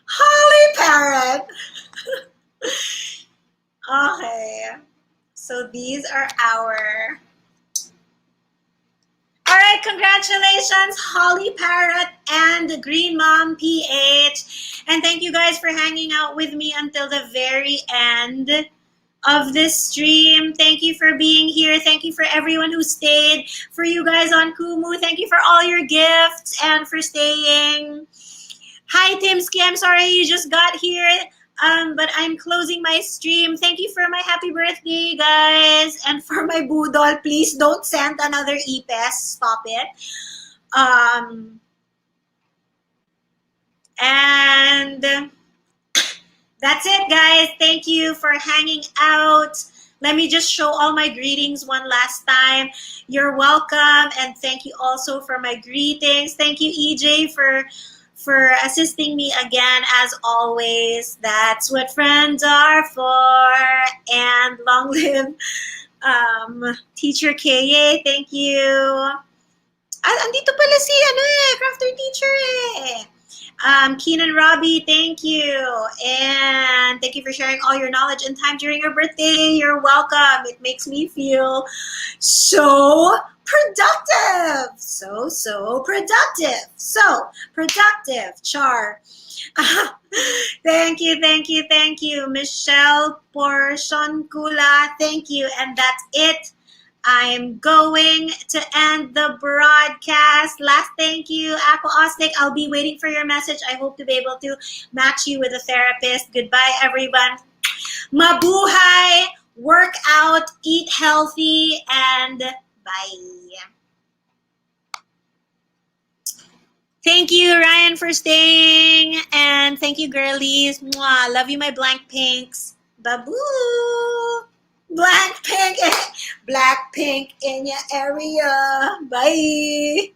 S1: Holly Parrot. Okay. So these are our... Alright, congratulations, Holly Parrot and Green Mom PH. And thank you guys for hanging out with me until the very end of this stream. Thank you for being here. Thank you for everyone who stayed. For you guys on Kumu, thank you for all your gifts and for staying. Hi, Timsky. I'm sorry you just got here. But I'm closing my stream. Thank you for my happy birthday, guys. And for my budol, please don't send another e-pes. Stop it. And that's it, guys. Thank you for hanging out. Let me just show all my greetings one last time. You're welcome. And thank you also for my greetings. Thank you, EJ, for assisting me again, as always. That's what friends are for. And long live Teacher Kaye. Thank you. Andito pala si crafter teacher Keenan Robbie, thank you. And thank you for sharing all your knowledge and time during your birthday. You're welcome. It makes me feel so productive. So productive. So productive, Char. Thank you. Michelle Porcioncula, thank you. And that's it. I'm going to end the broadcast. Last thank you, Ako Osnick. I'll be waiting for your message. I hope to be able to match you with a therapist. Goodbye, everyone. Mabuhay, work out, eat healthy, and bye. Thank you, Ryan, for staying. And thank you, girlies. Mwah. Love you, my blank pinks. Babu. Black pink in your area. Bye.